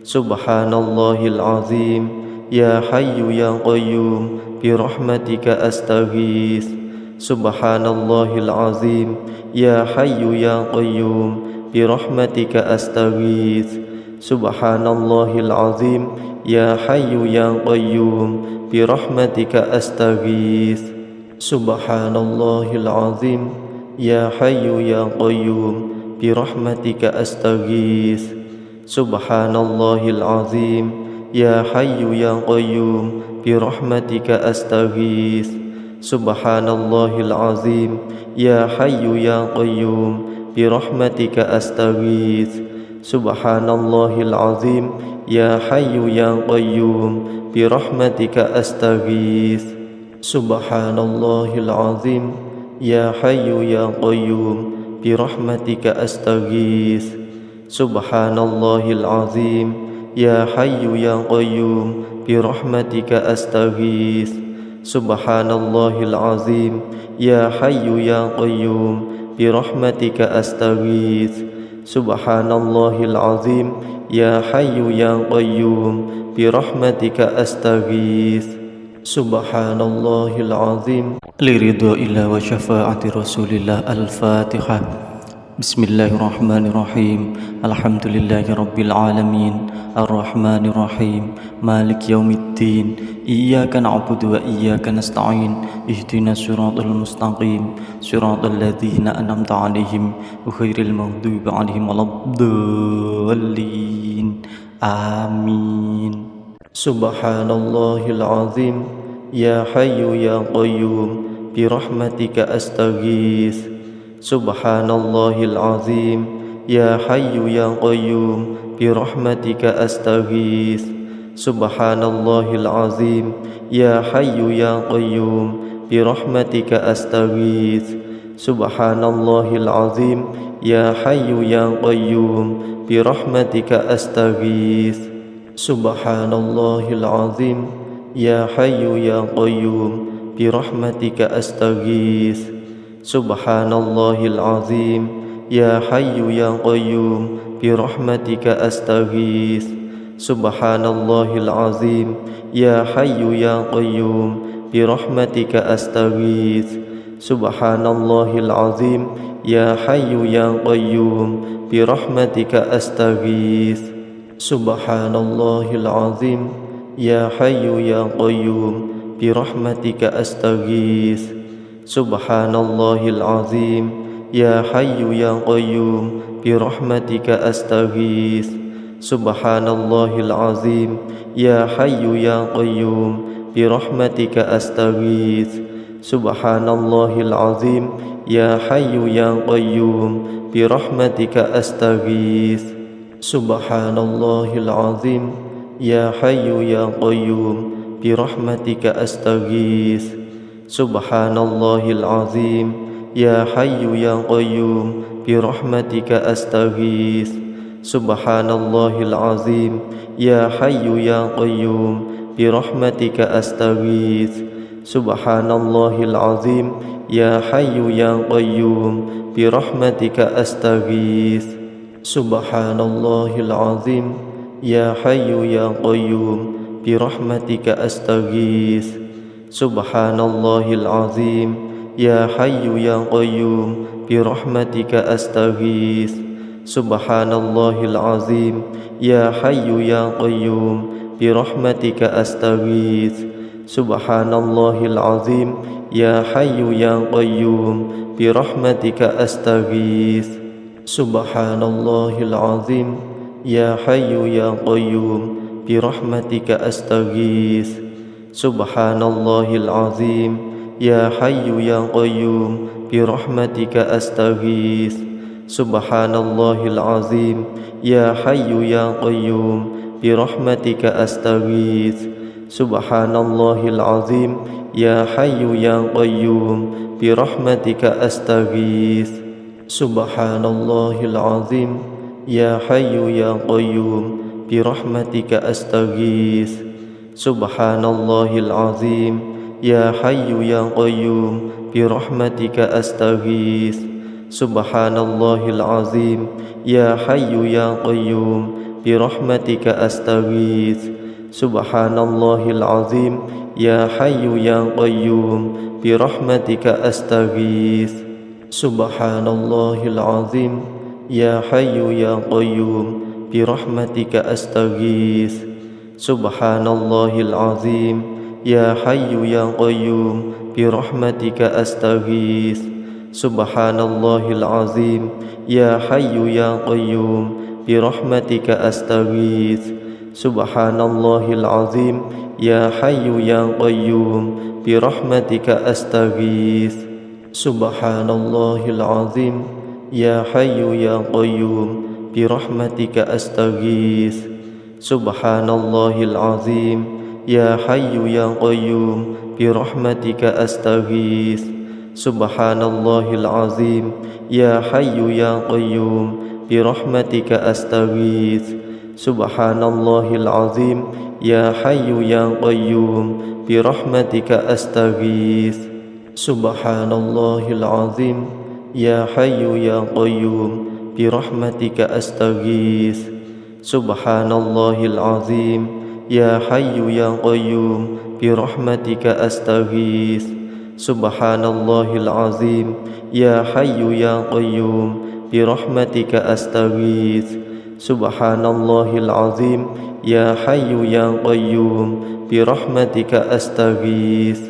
Subhanallahil azim. Ya Hayyu ya Qayyum, birahmatika astaghits. Subhanallahil azim. Ya Hayyu ya Qayyum, birahmatika astaghits. Subhanallahil azim. Ya Hayyu ya Qayyum, birahmatika astaghits. Subhanallahil azim. Ya Hayyu ya Qayyum, birahmatika astaghits. Subhanallahil azim. Ya Hayyu ya Qayyum, birahmatika astaghits. Subhanallahil azim. Ya Hayyu ya Qayyum, birahmatika astaghits. Subhanallahil azim. Ya Hayyu ya Qayyum, birahmatika astaghits. Subhanallahil azim. Ya Hayyu ya Qayyum, birahmatika astaghits. Subhanallahil azim. Ya Hayyu ya Qayyum, birahmatika astaghits. Subhanallahil azim. Ya Hayyu ya Qayyum, birahmatika astaghits. Subhanallahil azim. Ya Hayyu ya Qayyum, birahmatika astaghits. Subhanallahil azim. liridha'illah wa syafa'ati rasulillah. Al-Fatihah. Bismillahirrahmanirrahim. Alhamdulillahi rabbil alamin. Ar-Rahmanirrahim. Malik yaumiddin. Iyyaka na'budu wa iyyaka nasta'in. Ihdinas siratal mustaqim. Siratal ladzina an'amta 'alaihim ghairil maghdubi 'alaihim waladdallin. Amin. Subhanallahil azim. Ya Hayyu ya Qayyum, birahmatika astaghits. Subhanallahil azim. Ya Hayyu ya Qayyum, birahmatika astaghits. Subhanallahil azim. Ya Hayyu ya Qayyum, birahmatika astaghits. Subhanallahil azim. Ya Hayyu ya Qayyum, birahmatika astaghits. Subhanallahil azim. Ya Hayyu ya Qayyum, birahmatika astaghits. Subhanallahil azim. Ya Hayyu ya Qayyum, birahmatika astaghits. Subhanallahil azim. Ya Hayyu ya Qayyum, birahmatika astaghits. Subhanallahil azim. Ya Hayyu ya Qayyum, birahmatika astaghits. Subhanallahil azim. Ya Hayyu ya Qayyum, birahmatika astaghits. Subhanallahil azim. Ya Hayyu ya Qayyum, birahmatika astaghits. Subhanallahil azim. Ya Hayyu ya Qayyum, birahmatika astaghits. Subhanallahil azim. Ya Hayyu ya Qayyum, birahmatika astaghits. Subhanallahil azim. Ya Hayyu ya Qayyum, birahmatika astaghits. Subhanallahil azim. Ya Hayyu ya Qayyum, birahmatika astaghits. Subhanallahil azim. Ya Hayyu ya Qayyum, birahmatika astaghits. Subhanallahil azim. Ya Hayyu ya Qayyum, birahmatika astaghits. Subhanallahil azim. Ya Hayyu ya Qayyum, birahmatika astaghits. Subhanallahil azim. Ya Hayyu ya Qayyum, birahmatika astaghits. Subhanallahil azim. Ya Hayyu ya Qayyum, birahmatika astaghits. Subhanallahil azim. Ya Hayyu ya Qayyum, birahmatika astaghits. Subhanallahil azim. Ya Hayyu ya Qayyum, birahmatika astaghits. Subhanallahil azim. Ya Hayyu ya Qayyum, birahmatika astaghits. Subhanallahil azim. Ya Hayyu ya Qayyum, birahmatika astaghits. Subhanallahil azim. Ya Hayyu ya Qayyum, birahmatika astaghits. Subhanallahil azim. Ya Hayyu ya Qayyum, birahmatika astaghits. Subhanallahil azim. Ya Hayyu ya Qayyum, birahmatika astaghits. Subhanallahil azim. Ya Hayyu ya Qayyum, birahmatika astaghits. Subhanallahil azim. Ya Hayyu ya Qayyum, birahmatika astaghits. Subhanallahil azim. Ya Hayyu ya Qayyum, birahmatika astaghits. Subhanallahil azim. Ya Hayyu ya Qayyum, birahmatika astaghits. Subhanallahil azim. Ya Hayyu ya Qayyum, birahmatika astaghits. Subhanallahil azim. Ya Hayyu ya Qayyum, birahmatika astaghits. Subhanallahil azim. Ya Hayyu ya Qayyum, birahmatika astaghits. Subhanallahil azim. Ya Hayyu ya Qayyum, birahmatika astaghits. Subhanallahil azim. Ya Hayyu ya Qayyum, birahmatika astaghits. Subhanallahil azim. Ya Hayyu ya Qayyum, birahmatika astaghits. Subhanallahil azim. Ya Hayyu ya Qayyum, birahmatika astaghits. Subhanallahil azim. Ya Hayyu ya Qayyum, birahmatika astaghits. Subhanallahil azim. Ya Hayyu ya Qayyum, birahmatika astaghits. Subhanallahil azim. Ya Hayyu ya Qayyum, birahmatika astaghits.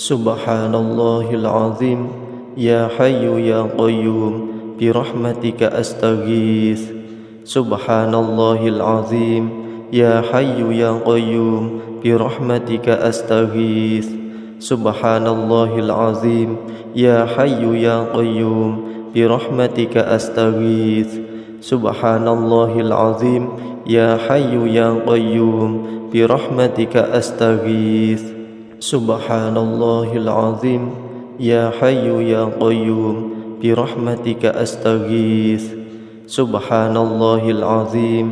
Subhanallahil azim. Ya Hayyu ya Qayyum, birahmatika astaghits. Subhanallahil azim. Ya Hayyu ya Qayyum, birahmatika astaghits. Subhanallahil azim. Ya Hayyu ya Qayyum, birahmatika astaghits. Subhanallahil azim. Ya Hayyu ya Qayyum, birahmatika astaghits. Subhanallahil azim. Ya Hayyu ya Qayyum, birahmatika astaghits. Subhanallahil azim.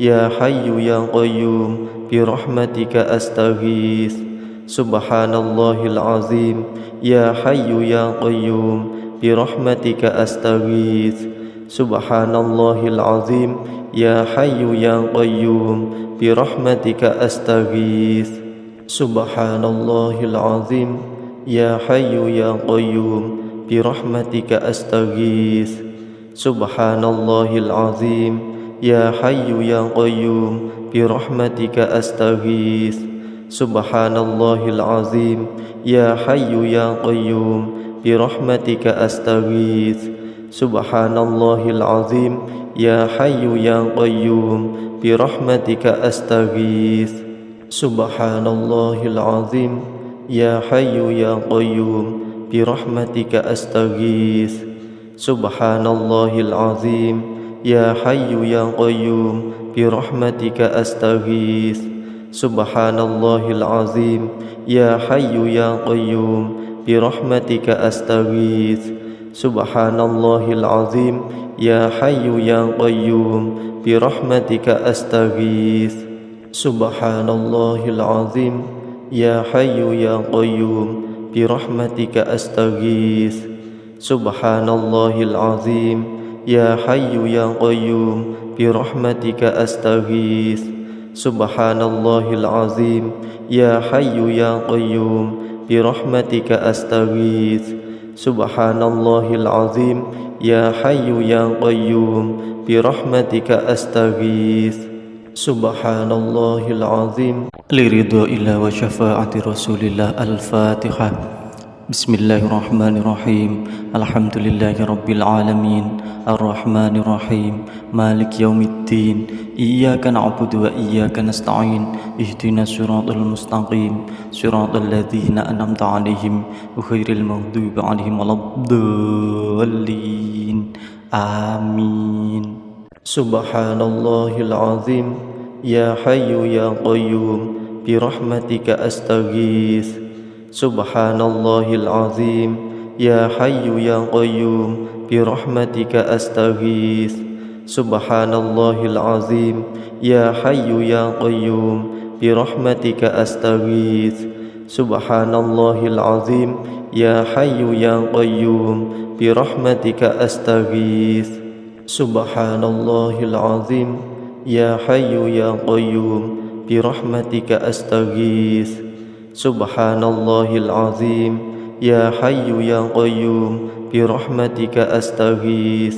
Ya Hayyu ya Qayyum, birahmatika astaghits. Subhanallahil azim. Ya Hayyu ya Qayyum, birahmatika astaghits. Subhanallahil azim. Ya Hayyu ya Qayyum, birahmatika astaghits. Subhanallahil azim. يا حي يا قيوم برحمتك أستغيث سبحان الله العظيم يا حي يا قيوم برحمتك أستغيث سبحان الله العظيم يا حي يا قيوم برحمتك أستغيث سبحان الله العظيم يا حي يا قيوم برحمتك أستغيث سبحان الله العظيم يا حي يا قيوم برحمتك أستغيث سبحان الله العظيم يا حي يا قيوم برحمتك أستغيث سبحان الله العظيم يا حي يا قيوم برحمتك أستغيث سبحان الله العظيم يا حي يا قيوم برحمتك أستغيث سبحان الله العظيم يا حي يا قيوم برحمتك أستغيث سبحان الله العظيم يا حي يا قيوم برحمتك أستغيث سبحان الله العظيم يا حي يا قيوم برحمتك أستغيث سبحان الله العظيم يا حي يا قيوم برحمتك أستغيث سبحان الله العظيم لرضا الله وشفاعة رسول الله. الفاتحة. بسم الله الرحمن الرحيم. الحمد لله رب العالمين الرحمن الرحيم مالك يوم الدين إياك نعبد وإياك نستعين اهدنا الصراط المستقيم صراط الذين أنعمت عليهم غير المغضوب عليهم ولا الضالين آمين. سبحان الله العظيم يا حي يا قيوم برحمتك أستغيث سبحان الله العظيم يا حي يا قيوم برحمتك أستغيث سبحان الله العظيم يا حي يا قيوم برحمتك أستغيث سبحان الله العظيم يا حي يا قيوم برحمتك أستغيث سبحان الله العظيم يا حي يا قيوم برحمتك أستغيث سبحان الله العظيم يا حي يا قيوم برحمتك أستغيث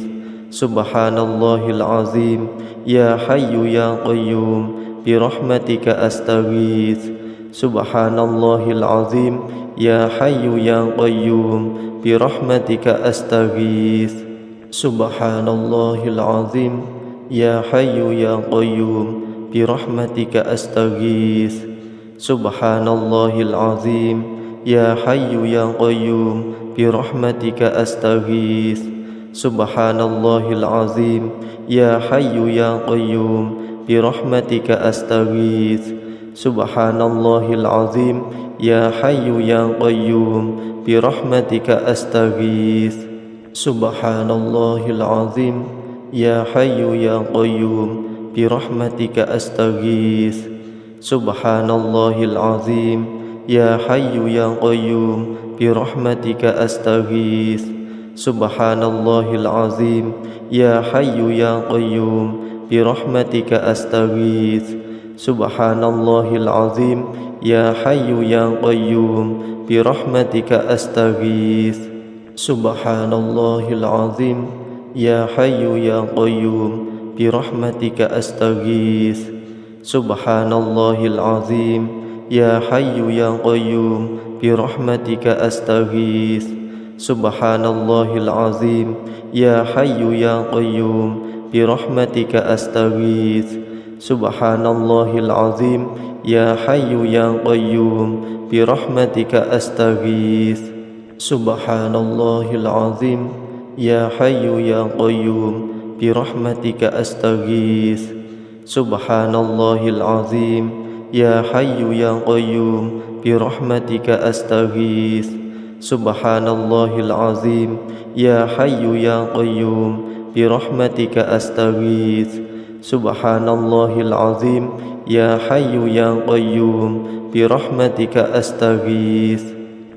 سبحان الله العظيم يا حي يا قيوم برحمتك أستغيث سبحان الله العظيم يا حي يا قيوم برحمتك أستغيث سبحان الله العظيم يا حي يا قيوم برحمتك أستغيث سبحان الله العظيم يا حي يا قيوم برحمتك أستغيث سبحان الله العظيم يا حي يا قيوم برحمتك أستغيث سبحان الله العظيم يا حي يا قيوم برحمتك أستغيث سبحان الله العظيم يا حي يا قيوم برحمتك أستغيث سبحان الله العظيم يا حي يا قيوم برحمتك أستغيث سبحان الله العظيم يا حي يا قيوم برحمتك أستغيث سبحان الله العظيم يا حي يا قيوم برحمتك أستغيث سبحان الله العظيم يا حي يا قيوم برحمتك أستغيث سبحان الله العظيم يا حي يا قيوم برحمتك أستغيث سبحان الله العظيم يا حي يا قيوم برحمتك أستغيث سبحان الله العظيم يا حي يا قيوم برحمتك أستغيث سبحان الله العظيم يا حي يا قيوم برحمتك أستغيث سبحان الله العظيم يا حي يا قيوم برحمتك أستغيث سبحان الله العظيم يا حي يا قيوم برحمتك أستغيث سبحان الله العظيم يا حي يا قيوم برحمتك أستغيث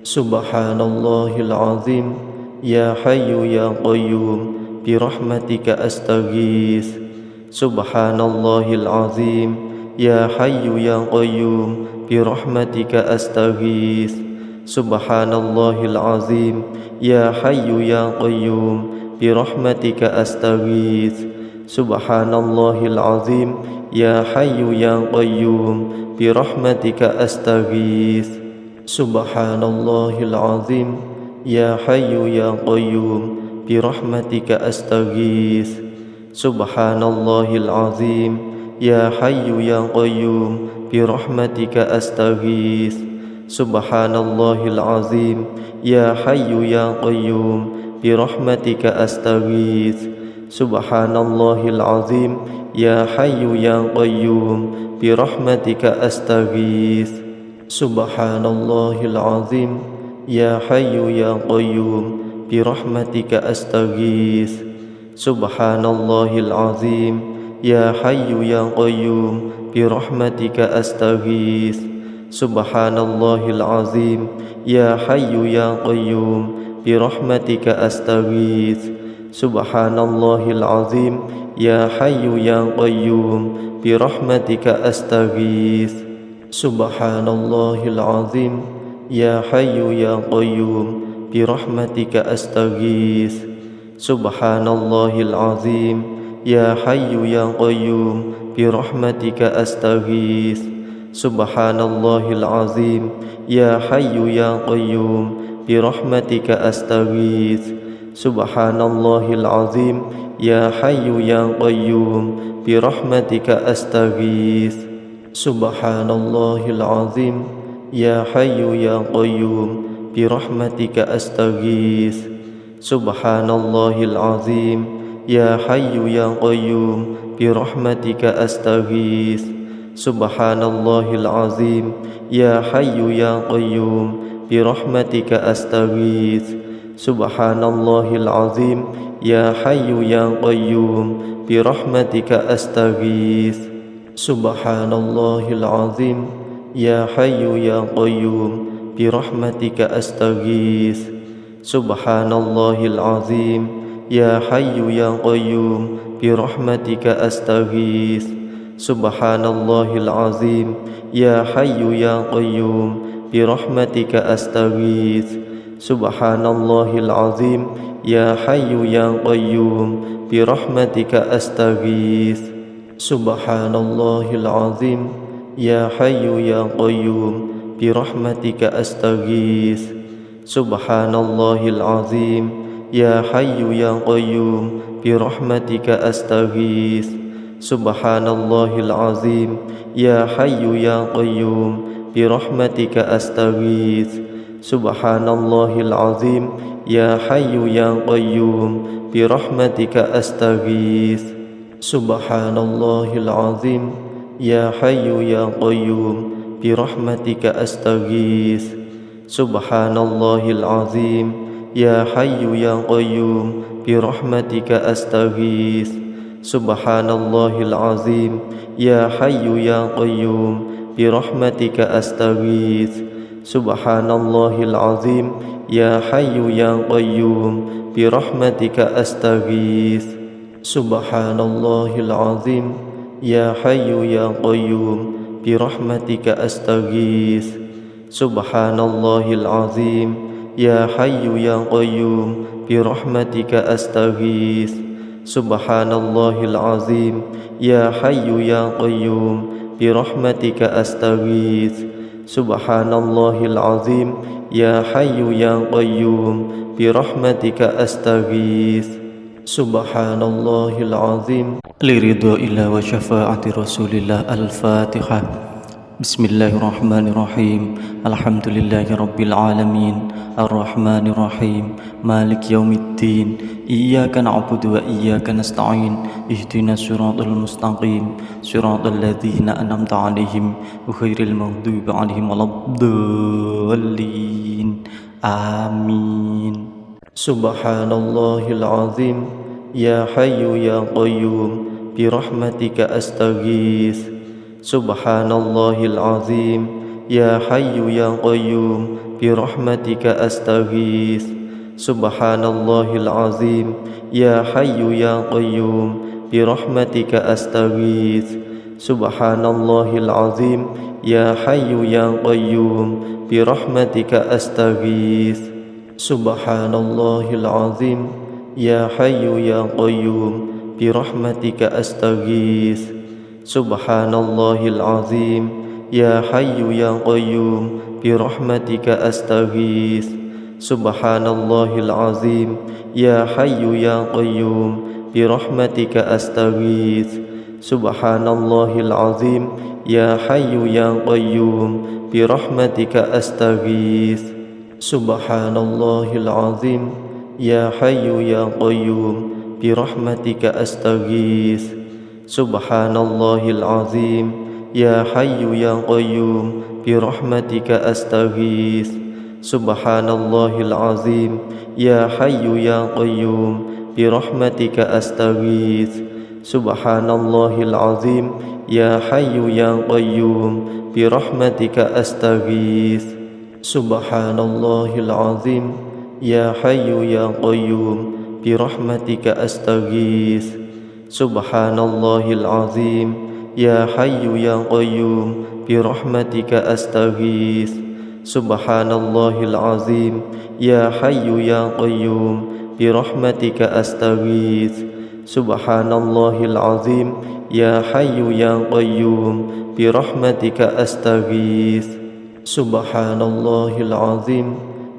سبحان الله العظيم يا حي يا قيوم برحمتك أستغيث سبحان الله العظيم يا حي يا قيوم برحمتك أستغيث Subhanallahil azim, ya hayyu ya qayyum, birahmatika astaghits. Subhanallahil azim, ya hayyu ya qayyum, birahmatika astaghits. Subhanallahil azim, ya hayyu ya qayyum, birahmatika astaghits. Subhanallahil azim, ya hayyu ya qayyum, birahmatika astaghits. Subhanallahil azim, ya hayyu ya qayyum, birahmatika astaghits. Subhanallahil azim, ya hayyu ya qayyum, birahmatika astaghits. Subhanallahil azim, ya hayyu ya qayyum, birahmatika astaghits. Subhanallahil azim, ya hayyu ya qayyum, birahmatika astaghits. Subhanallahil azim, ya hayyu ya qayyum, birahmatika astaghits. Subhanallahil azim, ya hayyu ya qayyum, birahmatika astaghits. Subhanallahil azim, ya hayyu ya qayyum, birahmatika astaghits. Subhanallahil azim, ya hayyu ya qayyum, birahmatika astaghits. Subhanallahil azim, ya hayyu ya qayyum, birahmatika astaghits. Subhanallahil azim, ya hayyu ya qayyum, birahmatika astaghits. Subhanallahil azim, ya hayyu ya qayyum, birahmatika astaghits. Subhanallahil azim, ya hayyu ya qayyum, birahmatika astaghits. Subhanallahil azim, ya hayyu ya qayyum, birahmatika astaghits. Subhanallahil azim, ya hayyu ya qayyum, birahmatika astaghits. Subhanallahil azim, ya hayyu ya qayyum, birahmatika astaghits. Subhanallahil azim, ya hayyu ya qayyum, birahmatika astaghits. Subhanallahil azim, ya hayyu ya qayyum, birahmatika astaghits. Subhanallahil azim, ya hayyu ya qayyum, birahmatika astaghits. Subhanallahil azim, ya hayyu ya qayyum, birahmatika astaghits. Subhanallahil azim, ya hayyu ya qayyum, birahmatika astaghits. Subhanallahil azim, ya hayyu ya qayyum, birahmatika astaghits. Subhanallahil azim, ya hayyu ya qayyum, birahmatika astaghits. Subhanallahil azim, ya hayyu ya qayyum, birahmatika astaghits. Subhanallahil azim, ya hayyu ya qayyum, birahmatika astaghits. Subhanallahil azim, ya hayyu ya qayyum, birahmatika astaghits. Subhanallahil azim, ya hayyu ya qayyum, birahmatika astaghits. Subhanallahil azim, ya hayyu ya qayyum, birahmatika astaghits. Subhanallahil azim, ya hayyu ya qayyum, birahmatika astaghits. Subhanallahil azim, ya hayyu ya qayyum, birahmatika astaghits. Subhanallahil azim, ya hayyu ya qayyum, birahmatika astaghits. Subhanallahil azim. Liridhaillah wa syafaati Rasulillah. Al-Fatihah. Bismillahirrahmanirrahim. Alhamdulillahi rabbil alamin. Ar-Rahmanirrahim. Malik yaumiddin. Iyyaka na'budu wa iyyaka nasta'in. Ihdinas siratal mustaqim. Siratal ladzina an'amta 'alaihim ghairil maghdubi 'alaihim waladdallin. Amin. Subhanallahil azim, ya hayyu ya qayyum, birahmatika astaghits. Subhanallahil azim, ya hayyu ya qayyum, birahmatika astaghits. Subhanallahil azim, ya hayyu ya qayyum, birahmatika astaghits. Subhanallahil azim, ya hayyu ya qayyum, birahmatika astaghits. Subhanallahil azim, ya hayyu ya qayyum, birahmatika astaghits. Subhanallahil azim, ya hayyu ya qayyum, birahmatika astaghits. Subhanallahil azim, ya hayyu ya qayyum, birahmatika astaghits. Subhanallahil azim, ya hayyu ya qayyum, birahmatika astaghits. Subhanallahil azim, ya hayyu ya qayyum, birahmatika astaghits. Subhanallahil azim, ya hayyu ya qayyum, birahmatika astaghits. Subhanallahil azim, ya hayyu ya qayyum, birahmatika astaghits. Subhanallahil azim, ya hayyu ya qayyum, birahmatika astaghits. Subhanallahil azim, ya hayyu ya qayyum, birahmatika astaghits. Subhanallahil azim, ya hayyu ya qayyum, birahmatika astaghits. Subhanallahil azim, ya hayyu ya qayyum, birahmatika astaghits. Subhanallahil azim, ya hayyu ya qayyum, birahmatika astaghits. Subhanallahil azim,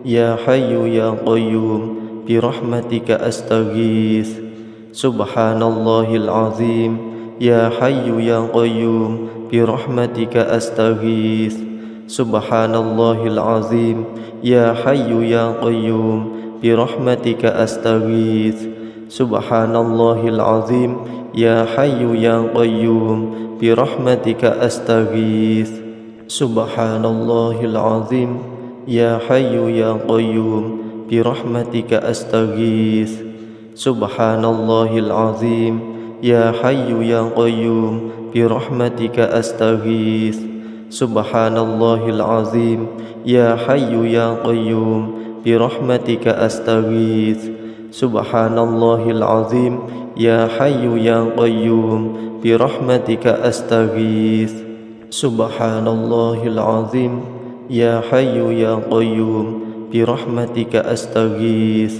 ya hayyu ya qayyum, birahmatika astaghits. Subhanallahil azim, ya hayyu ya qayyum, birahmatika astaghits. Subhanallahil azim, ya hayyu ya qayyum, birahmatika astaghits. Subhanallahil azim, ya hayyu ya qayyum, birahmatika astaghits. Subhanallahil azim, ya hayyu ya qayyum, birahmatika astaghits. Subhanallahil azim, ya hayyu ya qayyum, birahmatika astaghits. Subhanallahil azim, ya hayyu ya qayyum, birahmatika astaghits. Subhanallahil azim, ya hayyu ya qayyum, birahmatika astaghits. Subhanallahil azim, ya hayyu ya qayyum, birahmatika astaghits.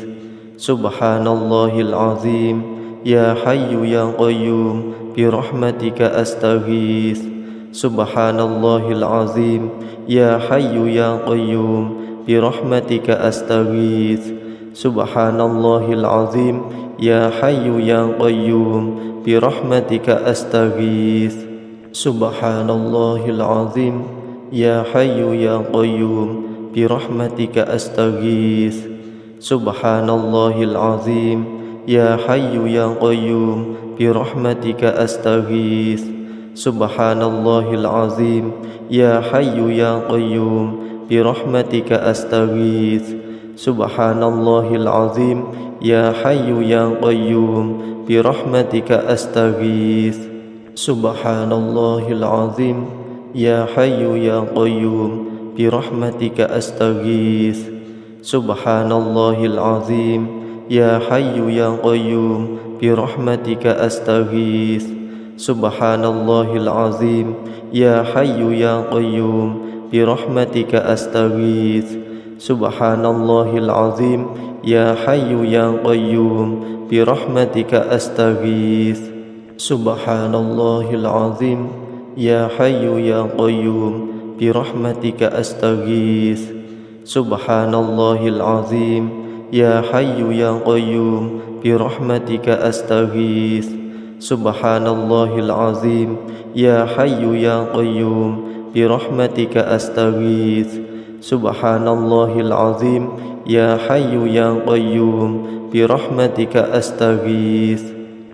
Subhanallahil azim, ya hayyu ya qayyum, birahmatika astaghits. Subhanallahil azim, ya hayyu ya qayyum, birahmatika astaghits. Subhanallahil azim, ya hayyu ya qayyum, birahmatika astaghits. Subhanallahil azim, ya hayyu ya qayyum, birahmatika astaghits. Subhanallahil azim, ya hayyu ya qayyum, birahmatika astaghits. Subhanallahil azim, ya hayyu ya qayyum, birahmatika astaghits. Subhanallahil azim, ya hayyu ya qayyum, birahmatika astaghits. Subhanallahil azim, ya hayyu ya qayyum, birahmatika astaghits. Subhanallahil azim, ya hayyu ya qayyum, birahmatika astaghits. Subhanallahil azim, ya hayyu ya qayyum, birahmatika astaghits. Subhanallahil azim, ya hayyu ya qayyum, birahmatika astaghits. Subhanallahil azim, ya hayyu ya qayyum, birahmatika astaghits. Subhanallahil azim, ya hayyu ya qayyum, birahmatika astaghits. Subhanallahil azim, ya hayyu ya qayyum, birahmatika astaghits. Subhanallahil azim, ya hayyu ya qayyum, birahmatika astaghits.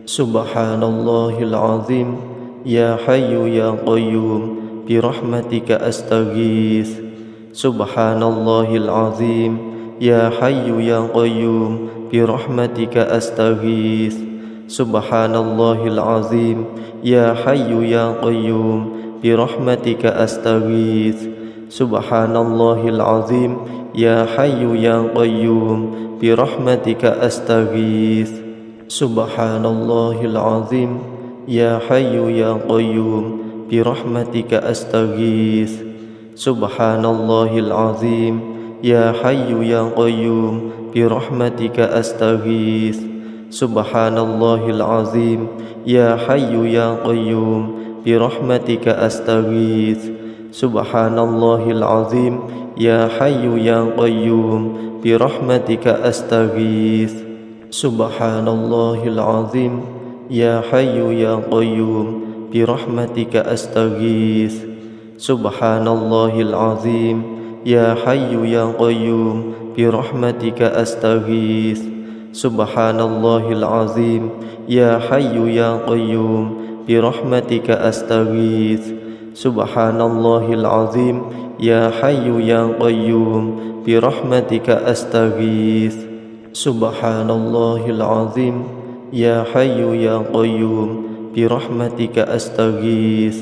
Subhanallahil azim, ya hayyu ya qayyum, birahmatika astaghits. Subhanallahil azim, ya hayyu ya qayyum, birahmatika astaghits. Subhanallahil azim, ya hayyu ya qayyum, birahmatika astaghits. Subhanallahil azim, ya hayyu ya qayyum, birahmatika astaghits. Subhanallahil azim, يا حي يا قيوم برحمتك أستغيث سبحان الله العظيم يا حي يا قيوم برحمتك أستغيث سبحان الله العظيم يا حي يا قيوم برحمتك أستغيث سبحان الله العظيم يا حي يا قيوم برحمتك أستغيث سبحان الله العظيم يا حي يا قيوم برحمتك أستغيث سبحان الله العظيم يا حي يا قيوم برحمتك أستغيث سبحان الله العظيم يا حي يا قيوم برحمتك أستغيث سبحان الله العظيم يا حي يا قيوم برحمتك أستغيث سبحان الله العظيم يا حي يا قيوم برحمتك أستغيث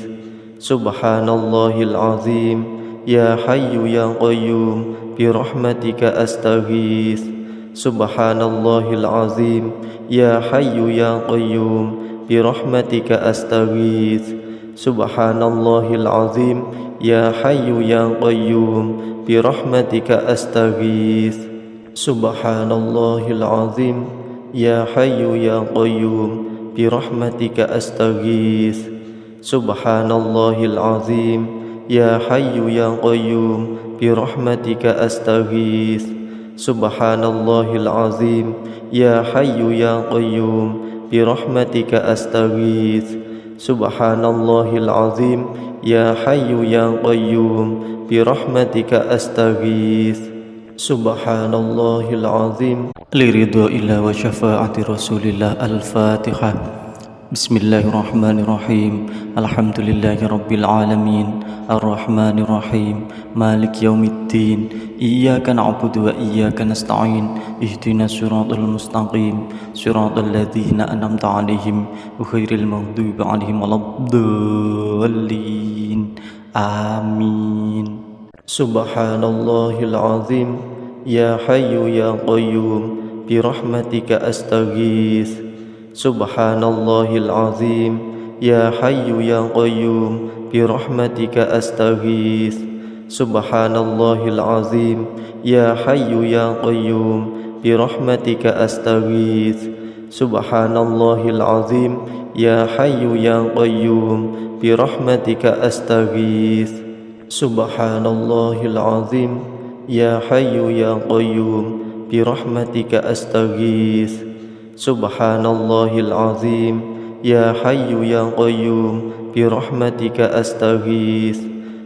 سبحان الله العظيم يا حي يا قيوم برحمتك أستغيث سبحان الله العظيم يا حي يا قيوم برحمتك أستغيث سبحان الله العظيم يا حي يا قيوم برحمتك أستغيث سبحان الله العظيم يا حي يا قيوم برحمتك أستغيث سبحان الله العظيم يا حي يا قيوم برحمتك أستغيث سبحان الله العظيم يا حي يا قيوم برحمتك أستغيث سبحان الله العظيم يا حي يا قيوم برحمتك أستغيث سبحان الله العظيم لرضا الله وشفاعة رسول الله. الفاتحة. بسم الله الرحمن الرحيم. الحمد لله رب العالمين الرحمن الرحيم مالك يوم الدين إياك نعبد وإياك نستعين اهدنا الصراط المستقيم صراط الذين أنعمت عليهم غير المغضوب عليهم ولا الضالين آمين. سبحان الله العظيم يا حي يا قيوم برحمتك أستغيث سبحان الله العظيم يا حي يا قيوم برحمتك أستغيث سبحان الله العظيم يا حي يا قيوم برحمتك أستغيث سبحان الله العظيم يا حي يا قيوم برحمتك أستغيث سبحان الله العظيم يا حي يا قيوم برحمتك أستغيث سبحان الله العظيم يا حي يا قيوم برحمتك أستغيث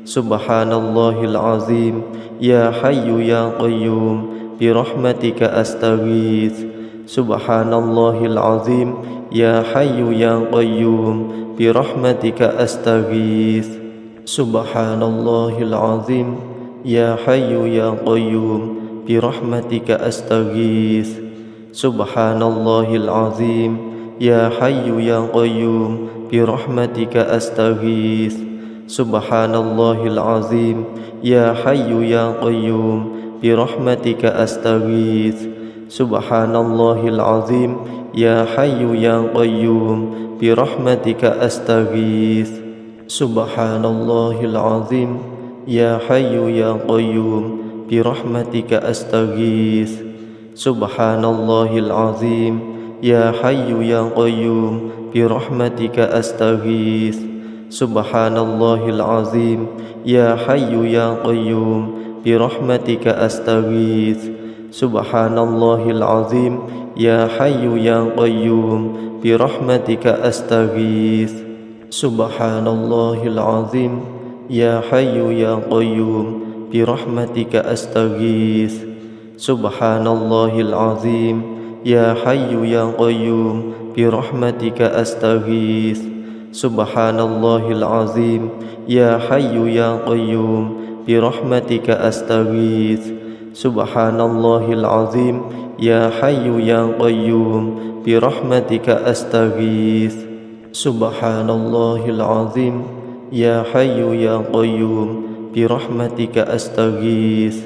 سبحان الله العظيم يا حي يا قيوم برحمتك أستغيث سبحان الله العظيم يا حي يا قيوم برحمتك أستغيث سبحان الله العظيم يا حي يا قيوم برحمتك أستغيث سبحان الله العظيم يا حي يا قيوم برحمتك أستغيث سبحان الله العظيم يا حي يا قيوم برحمتك أستغيث سبحان الله العظيم يا حي يا قيوم برحمتك أستغيث سبحان الله العظيم يا حي يا قيوم برحمتك أستغيث سبحان الله العظيم يا حي يا قيوم برحمتك أستغيث سبحان الله العظيم يا حي يا قيوم برحمتك أستغيث سبحان الله العظيم يا حي يا قيوم برحمتك أستغيث سبحان الله العظيم يا حي يا قيوم برحمتك أستغيث سبحان الله العظيم يا حي يا قيوم برحمتك أستغيث سبحان الله العظيم يا حي يا قيوم برحمتك أستغيث سبحان الله العظيم يا حي يا قيوم برحمتك أستغيث سبحان الله العظيم يا حي يا قيوم برحمتك أستغيث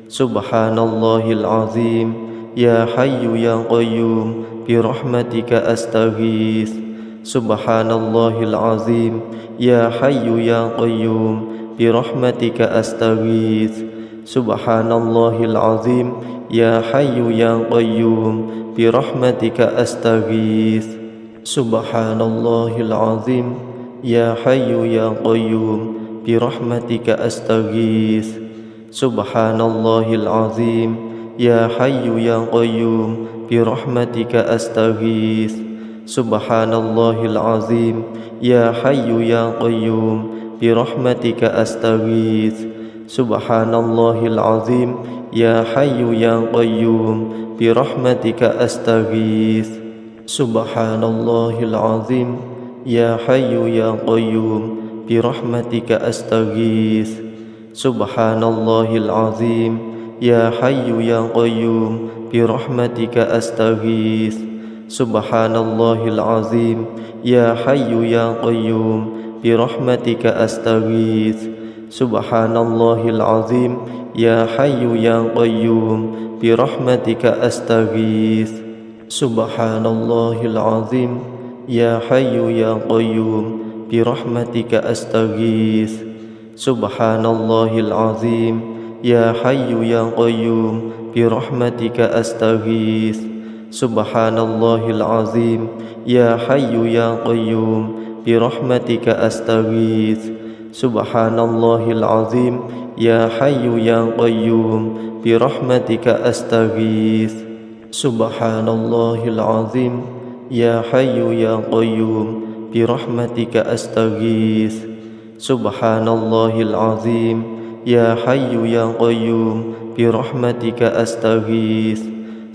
سبحان الله العظيم يا حي يا قيوم برحمتك أستغيث Subhanallahil azim. Ya Hayyu ya Qayyum, birahmatika astaghits. Subhanallahil azim. Ya Hayyu ya Qayyum, birahmatika astaghits. Subhanallahil azim. Ya Hayyu ya Qayyum, birahmatika astaghits. Subhanallahil azim. Ya Hayyu ya Qayyum, birahmatika astaghits. Subhanallahil azim. Ya Hayyu ya Qayyum, birahmatika astaghits. Subhanallahil azim. Ya Hayyu ya Qayyum, birahmatika astaghits. Subhanallahil azim. Ya Hayyu ya Qayyum, birahmatika astaghits. Subhanallahil azim. Ya Hayyu ya Qayyum, birahmatika astaghits. Subhanallahil azim. Ya Hayyu ya Qayyum, birahmatika astaghits. Subhanallahil azim. Ya Hayyu ya Qayyum, birahmatika astaghits. Subhanallahil azim. Ya Hayyu ya Qayyum, birahmatika astaghits. Subhanallahil azim. Ya Hayyu ya Qayyum, birahmatika astaghits. Subhanallahil azim. Ya Hayyu ya Qayyum, birahmatika astaghits. Subhanallahil azim. Ya Hayyu ya Qayyum, birahmatika astaghits. Subhanallahil azim. Ya Hayyu ya Qayyum, birahmatika astaghits. Subhanallahil azim. Ya Hayyu ya Qayyum, birahmatika astaghits.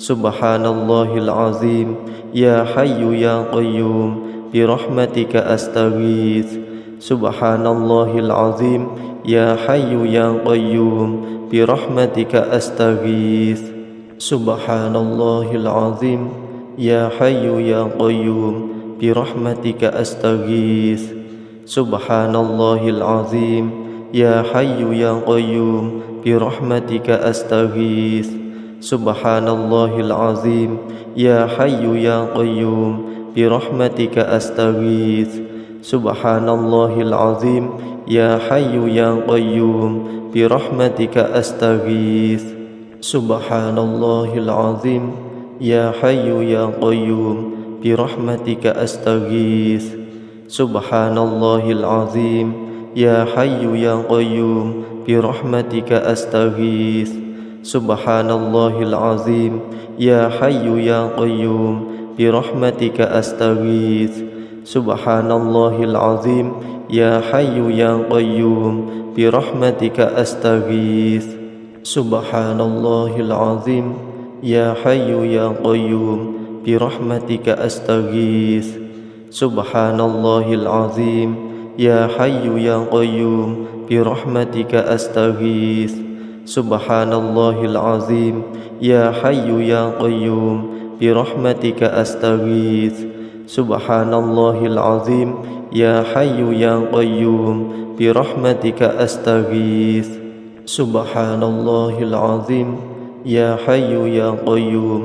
Subhanallahil azim. Ya Hayyu ya Qayyum, birahmatika astaghits. Subhanallahil azim. Ya Hayyu ya Qayyum, birahmatika astaghits. Subhanallahil azim. Ya Hayyu ya Qayyum, birahmatika astaghits. Subhanallahil azim. Ya Hayyu ya Qayyum, birahmatika astaghits. Subhanallahil azim. Ya Hayyu ya Qayyum, birahmatika astaghits. Subhanallahil azim. Ya Hayyu ya Qayyum, birahmatika astaghits. Subhanallahil azim. Ya Hayyu ya Qayyum, birahmatika astaghits. Subhanallahil azim. Ya Hayyu ya Qayyum, birahmatika astaghits. Subhanallahil azim. Ya Hayyu ya Qayyum, birahmatika astaghits. Subhanallahil azim. Ya Hayyu ya Qayyum, birahmatika astaghits. Subhanallahil azim. Ya Hayyu ya Qayyum, birahmatika astaghits. Subhanallahil azim. Ya Hayyu ya Qayyum, birahmatika astaghits. Subhanallahil azim. Ya Hayyu ya Qayyum, birahmatika astaghits. Subhanallahil azim. Ya Hayyu ya Qayyum, birahmatika astaghits. Subhanallahil azim. Ya Hayyu ya Qayyum,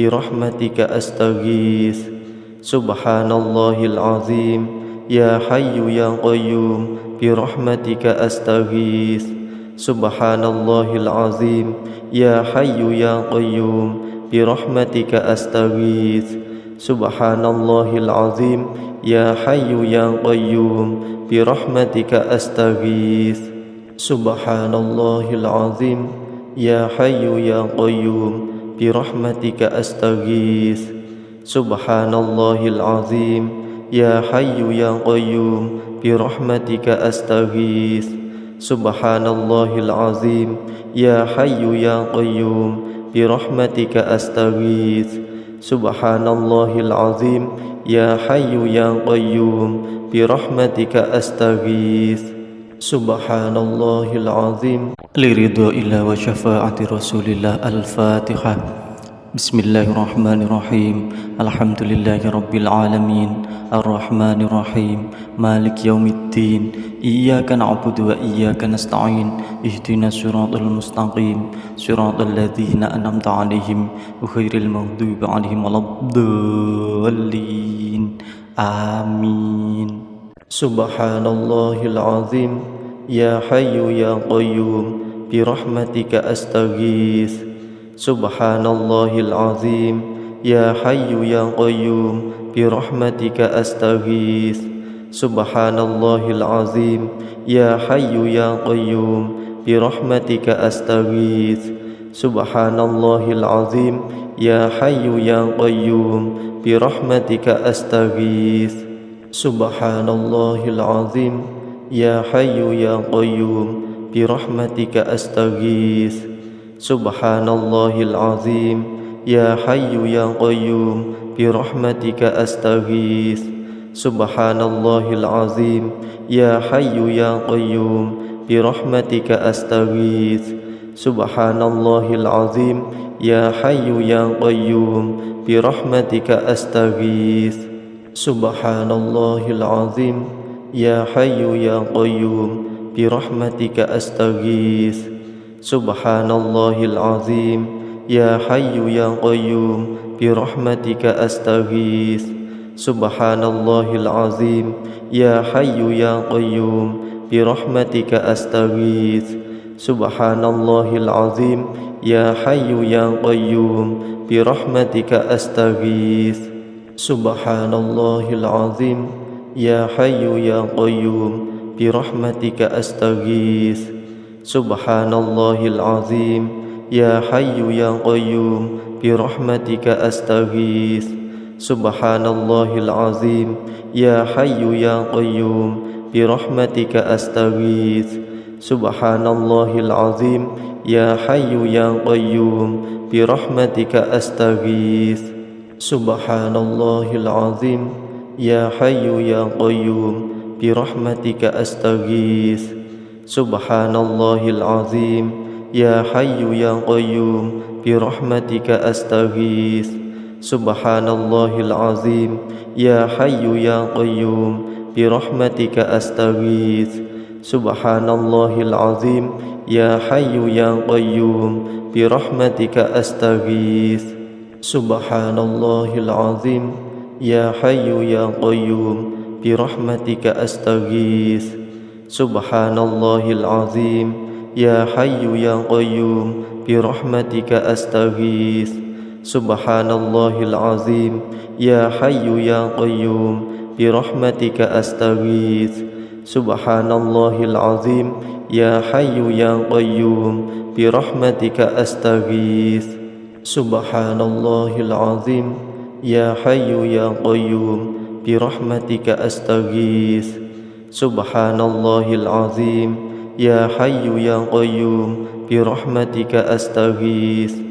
birahmatika astaghits. Subhanallahil azim. Ya Hayyu ya Qayyum, birahmatika astaghits. Subhanallahil azim. Ya Hayyu ya Qayyum, birahmatika astaghits. Subhanallahil azim. Ya Hayyu ya Qayyum, birahmatika astaghits. Subhanallahil azim. Ya Hayyu ya Qayyum, birahmatika astaghits. Subhanallahil azim. Ya Hayyu ya Qayyum, birahmatika astaghits. Subhanallahil azim. Ya Hayyu ya Qayyum, birahmatika astaghits. Subhanallahil azim. Ya Hayyu ya Qayyum, birahmatika astaghits. Subhanallahil azim. Liridha'illah wa syafa'ati Rasulillah. Al-Fatihah. Bismillahirrahmanirrahim. Alhamdulillahi rabbil alamin. Ar-Rahmanirrahim. Malik yaumiddin. Iyyaka na'budu wa iyyaka nasta'in. Ihdinas siratal mustaqim. Siratal ladzina an'amta 'alaihim ghairil maghdubi 'alaihim waladdallin. Amin. Subhanallahil azim. Ya Hayyu ya Qayyum, birahmatika astaghits. Subhanallahil azim. Ya Hayyu ya Qayyum, birahmatika astaghits. Subhanallahil azim. Ya Hayyu ya Qayyum, birahmatika astaghits. Subhanallahil azim. Ya Hayyu ya Qayyum, birahmatika astaghits. Subhanallahil azim. Ya Hayyu ya Qayyum, birahmatika astaghits. Subhanallahil azim. Ya Hayyu ya Qayyum, birahmatika astaghits. Subhanallahil azim. Ya Hayyu ya Qayyum, birahmatika astaghits. Subhanallahil azim. Ya Hayyu ya Qayyum, birahmatika astaghits. Subhanallahil azim. Ya Hayyu ya Qayyum, birahmatika astaghits. Subhanallahil azim. Ya Hayyu ya Qayyum, birahmatika astaghits. Subhanallahil azim. Ya Hayyu ya Qayyum, birahmatika astaghits. Subhanallahil azim. Ya Hayyu ya Qayyum, birahmatika astaghits. Subhanallahil azim. Ya Hayyu ya Qayyum, birahmatika astaghits. Subhanallahil azim. Ya Hayyu ya Qayyum, birahmatika astaghits. Subhanallahil azim. Ya Hayyu ya Qayyum, birahmatika astaghits. Subhanallahil azim. Ya Hayyu ya Qayyum, birahmatika astaghits. Subhanallahil azim. Ya Hayyu ya Qayyum, birahmatika astaghits. Subhanallahil azim. Ya Hayyu ya Qayyum, birahmatika astaghits. Subhanallahil azim. Ya Hayyu ya Qayyum, birahmatika astaghits. Subhanallahil azim. Ya Hayyu ya Qayyum, birahmatika astaghits. Subhanallahil azim. Ya Hayyu ya Qayyum, birahmatika astaghits. Subhanallahil azim. Ya Hayyu ya Qayyum, birahmatika astaghits. Subhanallahil azim. Ya Hayyu ya Qayyum, birahmatika astaghits. Subhanallahil azim. Ya Hayyu ya Qayyum, birahmatika astaghits. Subhanallahil azim. Ya Hayyu ya Qayyum, birahmatika astaghits. Subhanallahil azim. Ya Hayyu ya Qayyum, birahmatika astaghits.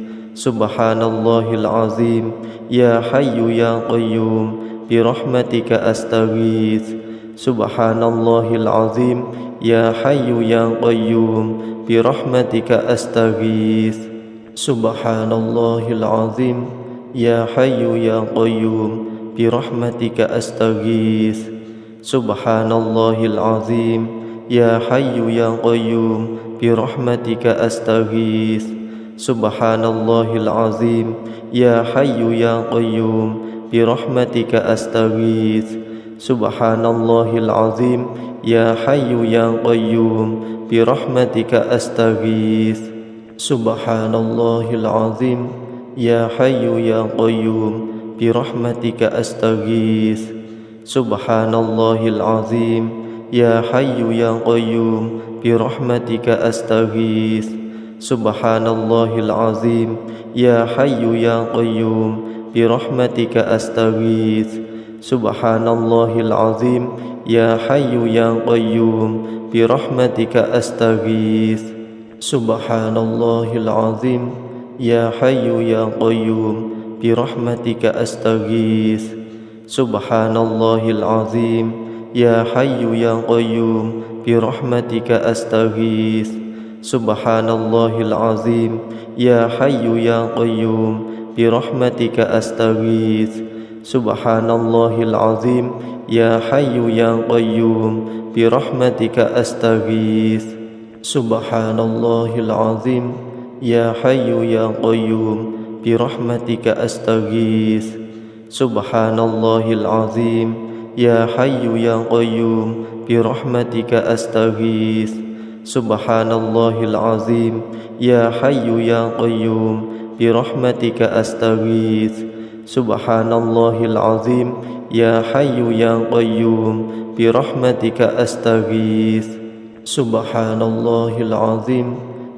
Subhanallahil azim. Ya Hayyu ya Qayyum, birahmatika astaghits. Subhanallahil azim. Ya Hayyu ya Qayyum, birahmatika astaghits. Subhanallahil azim. Ya Hayyu ya Qayyum, birahmatika astaghits. Subhanallahil azim. Ya Hayyu ya Qayyum, birahmatika astaghits. Subhanallahil azim. Ya Hayyu ya Qayyum, birahmatika astaghits. Subhanallahil azim. Ya Hayyu ya Qayyum, birahmatika astaghits. Subhanallahil azim. Ya Hayyu ya Qayyum, birahmatika astaghits. Subhanallahil azim. Ya Hayyu ya Qayyum, birahmatika astaghits. Subhanallahil azim. Ya Hayyu ya Qayyum, birahmatika astaghits. Subhanallahil azim. Ya Hayyu ya Qayyum, birahmatika astaghits. Subhanallahil azim. Ya Hayyu ya Qayyum, birahmatika astaghits. Subhanallahil azim. Ya Hayyu ya Qayyum, birahmatika astaghits. Subhanallahil azim. Ya Hayyu ya Qayyum, birahmatika astaghits. Subhanallahil azim. Ya Hayyu ya Qayyum, birahmatika astaghits. Subhanallahil azim. Ya Hayyu ya Qayyum, birahmatika astaghits. Subhanallahil azim. يا حي يا قيوم برحمتك أستغيث سبحان الله العظيم يا حي يا قيوم برحمتك أستغيث سبحان الله العظيم يا حي يا قيوم برحمتك أستغيث سبحان الله العظيم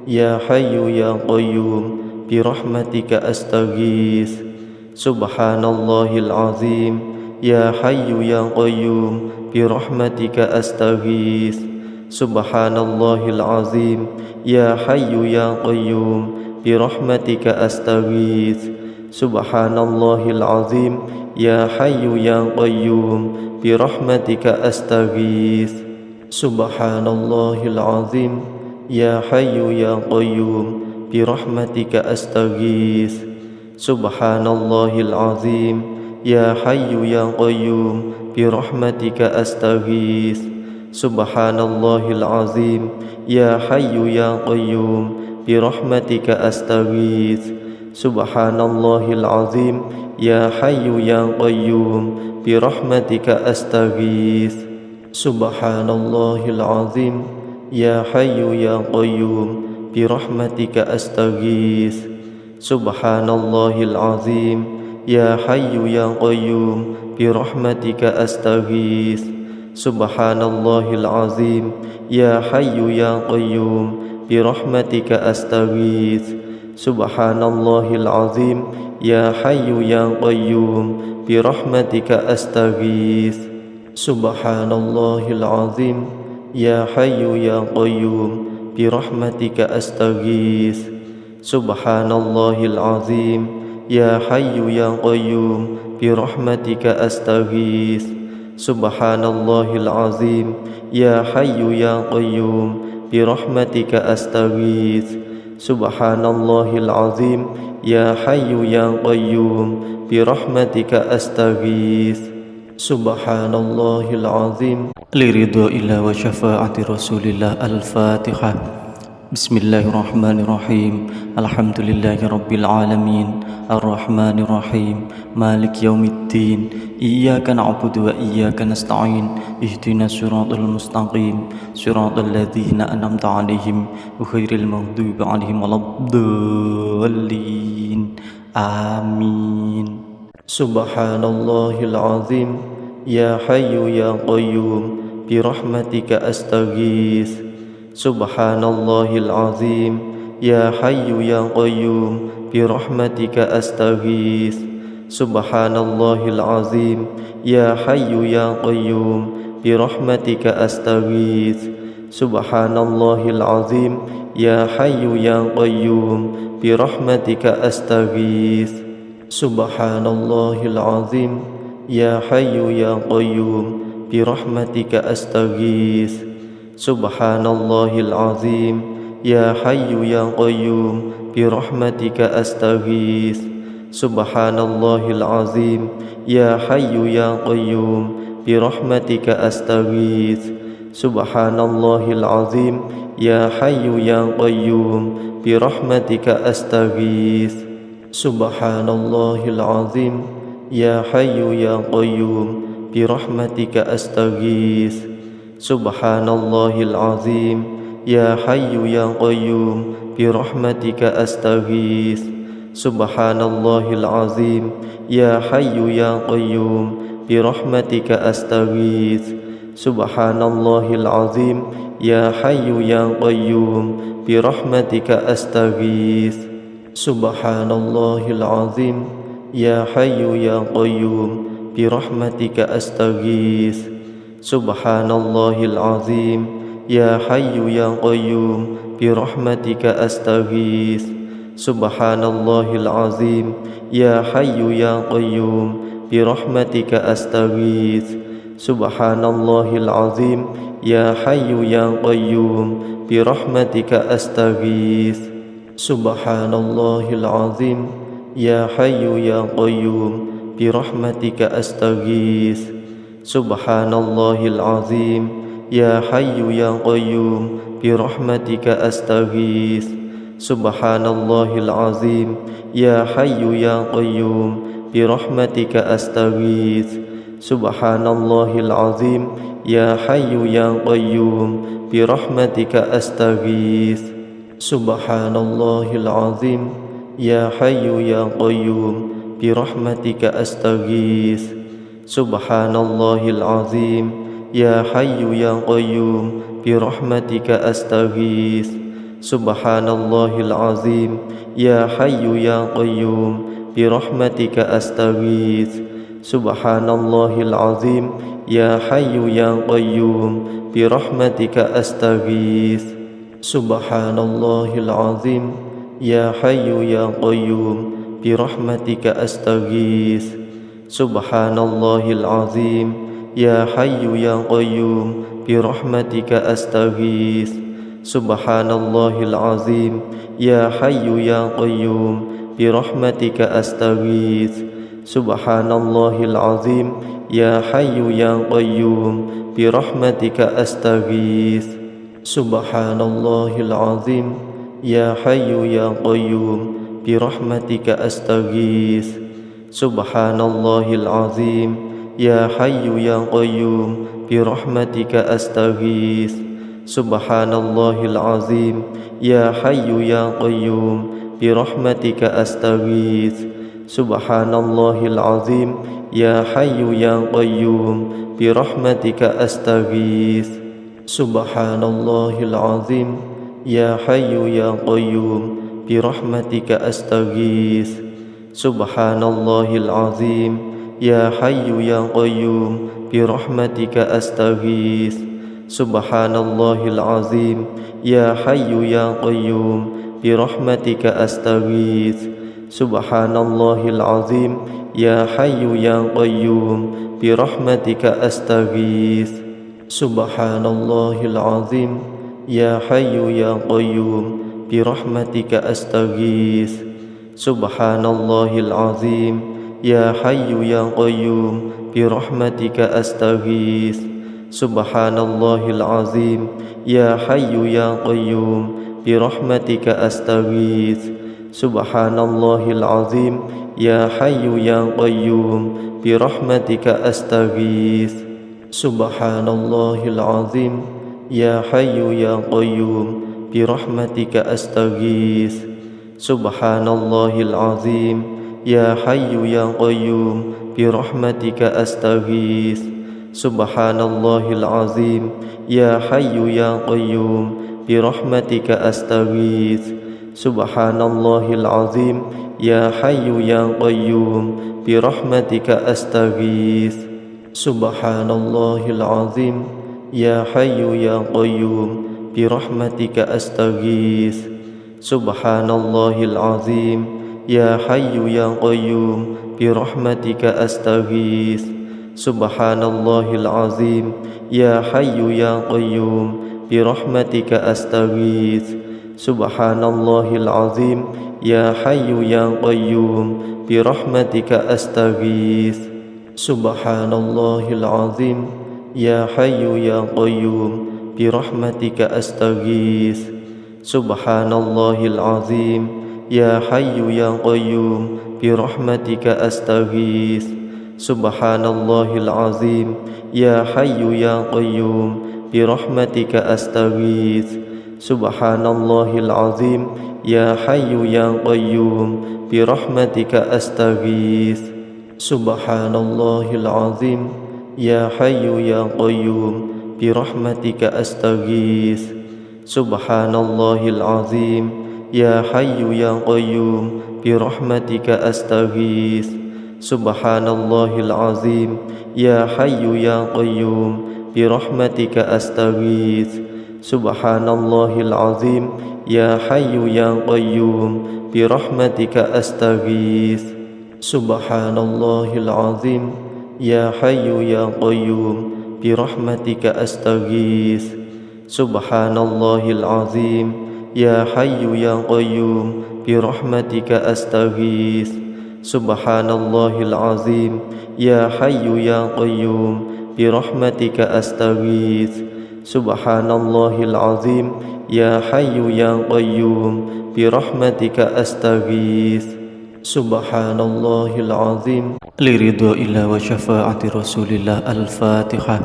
يا حي يا قيوم برحمتك أستغيث سبحان الله العظيم يا حي يا قيوم برحمتك أستغيث سبحان الله العظيم يا حي يا قيوم برحمتك أستغيث سبحان الله العظيم يا حي يا قيوم برحمتك أستغيث سبحان الله العظيم يا حي يا قيوم برحمتك أستغيث سبحان الله العظيم يا حي يا قيوم برحمتك أستغيث سبحان الله العظيم يا حي يا قيوم برحمتك أستغيث سبحان الله العظيم يا حي يا قيوم برحمتك أستغيث سبحان الله العظيم يا حي يا قيوم برحمتك أستغيث سبحان الله العظيم يا حي يا قيوم برحمتك أستغيث سبحان الله العظيم يا حي يا قيوم برحمتك أستغيث سبحان الله العظيم يا حي يا قيوم برحمتك أستغيث سبحان الله العظيم يا حي يا قيوم برحمتك أستغيث سبحان الله العظيم يا حي يا قيوم برحمتك أستغيث سبحان الله العظيم يا حي يا قيوم برحمتك أستغيث سبحان الله العظيم يا حي يا قيوم برحمتك أستغيث سبحان الله العظيم لرضا الله وشفاعة رسول الله. الفاتحة. بسم الله الرحمن الرحيم. الحمد لله رب العالمين الرحمن الرحيم مالك يوم الدين إياك نعبد وإياك نستعين اهدنا الصراط المستقيم صراط الذين أنعمت عليهم غير المغضوب عليهم ولا الضالين آمين. سبحان الله العظيم يا حي يا قيوم برحمتك أستغيث سبحان الله العظيم يا حي يا قيوم برحمتك أستغيث سبحان الله العظيم يا حي يا قيوم برحمتك أستغيث سبحان الله العظيم يا حي يا قيوم برحمتك أستغيث سبحان الله العظيم يا حي يا قيوم برحمتك أستغيث سبحان الله العظيم يا حي يا قيوم برحمتك أستغيث سبحان الله العظيم يا حي يا قيوم برحمتك أستغيث سبحان الله العظيم يا حي يا قيوم برحمتك أستغيث سبحان الله العظيم يا حي يا قيوم برحمتك أستغيث سبحان الله العظيم يا حي يا قيوم برحمتك أستغيث سبحان الله العظيم يا حي يا قيوم برحمتك أستغيث سبحان الله العظيم يا حي يا قيوم برحمتك أستغيث سبحان الله العظيم يا حي يا قيوم برحمتك أستغيث سبحان الله العظيم يا حي يا قيوم برحمتك أستغيث سبحان الله العظيم يا حي يا قيوم برحمتك أستغيث سبحان الله العظيم يا حي يا قيوم برحمتك أستغيث سبحان الله العظيم يا حي يا قيوم برحمتك أستغيث سبحان الله العظيم يا حي يا قيوم برحمتك أستغيث سبحان الله العظيم يا حي يا قيوم برحمتك أستغيث Subhanallahil azim, ya hayyu ya qayyum, birahmatika astaghits. Subhanallahil azim, ya hayyu ya qayyum, birahmatika astaghits. Subhanallahil azim, ya hayyu ya qayyum, birahmatika astaghits. Subhanallahil azim, ya hayyu ya qayyum, birahmatika astaghits. Subhanallahil azim, ya hayyu ya qayyum, birahmatika astaghits. Subhanallahil azim, ya hayyu ya qayyum, birahmatika astaghits. Subhanallahil azim, ya hayyu ya qayyum, birahmatika astaghits. Subhanallahil azim, ya hayyu ya qayyum, birahmatika astaghits. Subhanallahil azim, ya hayyu ya qayyum, birahmatika astaghits. Subhanallahil azim, ya hayyu ya qayyum, birahmatika astaghits. Subhanallahil azim, ya hayyu ya qayyum, birahmatika astaghits. Subhanallahil azim, ya hayyu ya qayyum, birahmatika astaghits. Subhanallahil azim, ya hayyu ya qayyum, birahmatika astaghits. Subhanallahil azim, ya hayyu ya qayyum, birahmatika astaghits. Subhanallahil azim, ya hayyu ya qayyum, birahmatika astaghits. Subhanallahil azim, ya hayyu ya qayyum, birahmatika astaghits. Subhanallahil azim, ya hayyu ya qayyum, birahmatika astaghits. Subhanallahil azim, ya hayyu ya qayyum, birahmatika astaghits. Subhanallahil azim, ya hayyu ya qayyum, birahmatika astaghits. Subhanallahil azim, ya hayyu ya qayyum, birahmatika astaghits. Subhanallahil azim, ya hayyu ya qayyum, birahmatika astaghits. Subhanallahil azim, ya hayyu ya qayyum, birahmatika astaghits. Subhanallahil azim, ya hayyu ya qayyum, birahmatika astaghits. Subhanallahil azim, ya hayyu ya qayyum, birahmatika astaghits. Subhanallahil azim, ya hayyu ya qayyum, birahmatika astaghits. Subhanallahil azim, ya hayyu ya qayyum, birahmatika astaghits. Subhanallahil azim, ya hayyu ya qayyum, birahmatika astaghits. Subhanallahil azim, ya hayyu ya qayyum, birahmatika astaghits. Subhanallahil azim, ya hayyu ya qayyum, birahmatika astaghits. Subhanallahil azim, ya hayyu ya qayyum, birahmatika astaghits. Subhanallahil azim, ya hayyu ya qayyum, birahmatika astaghits. Subhanallahil azim, ya hayyu ya qayyum, birahmatika astaghits. Subhanallahil azim, ya hayyu ya qayyum, birahmatika astaghits. Subhanallahil azim, ya hayyu ya qayyum, birahmatika astaghits. Subhanallahil azim, ya hayyu ya qayyum, birahmatika astaghits. Subhanallahil azim, ya hayyu ya qayyum, birahmatika astaghits. Subhanallahil azim, ya hayyu ya qayyum, birahmatika astaghits. Subhanallahil azim, ya hayyu ya qayyum, birahmatika astaghits. Subhanallahil azim, ya hayyu ya qayyum, birahmatika astaghits. Subhanallahil azim, ya hayyu ya qayyum, birahmatika astaghits. Subhanallahil azim, ya hayyu ya qayyum, birahmatika astaghits. سبحان الله العظيم لرضا الله وشفاعة رسول الله. الفاتحة.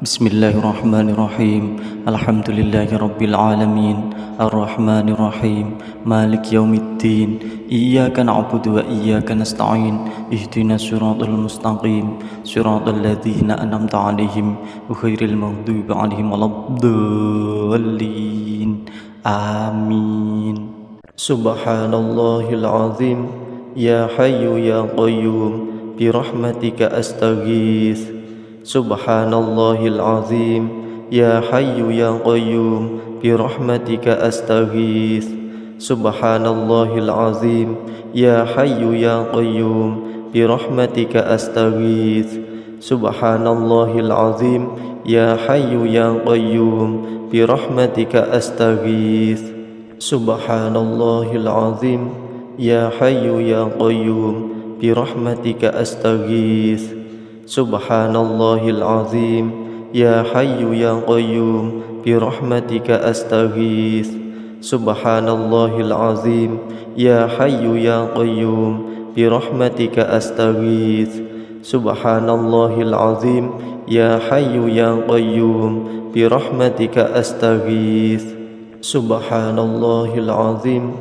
بسم الله الرحمن الرحيم. الحمد لله رب العالمين الرحمن الرحيم مالك يوم الدين إياك نعبد وإياك نستعين اهدنا الصراط المستقيم صراط الذين أنعمت عليهم غير المغضوب عليهم ولا الضالين آمين. سبحان الله العظيم يا حي يا قيوم برحمتك أستغيث سبحان الله العظيم يا حي يا قيوم برحمتك أستغيث سبحان الله العظيم يا حي يا قيوم برحمتك أستغيث سبحان الله العظيم يا حي يا قيوم برحمتك أستغيث سبحان الله العظيم يا حي يا قيوم برحمتك أستغيث سبحان الله العظيم يا حي يا قيوم برحمتك أستغيث سبحان الله العظيم يا حي يا قيوم برحمتك أستغيث سبحان الله العظيم يا حي يا قيوم برحمتك أستغيث سبحان الله العظيم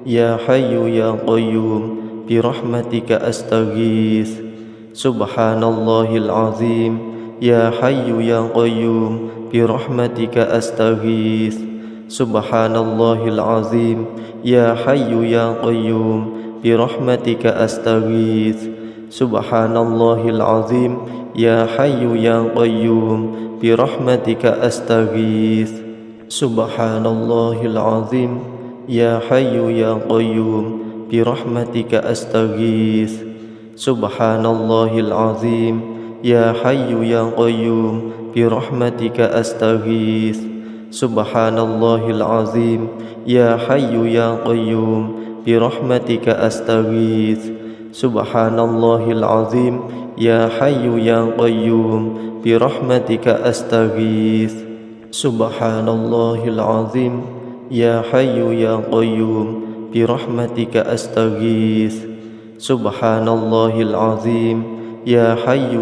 يا حي يا قيوم برحمتك أستغيث سبحان الله العظيم يا حي يا قيوم برحمتك أستغيث سبحان الله العظيم يا حي يا قيوم برحمتك أستغيث سبحان الله العظيم يا حي يا قيوم برحمتك أستغيث سبحان الله العظيم يا حي يا قيوم برحمتك أستغيث سبحان الله العظيم يا حي يا قيوم برحمتك أستغيث سبحان الله العظيم يا حي يا قيوم برحمتك أستغيث سبحان الله العظيم يا حي يا قيوم برحمتك أستغيث سبحان الله العظيم يا حي يا قيوم برحمتك أستغيث سبحان الله العظيم يا حي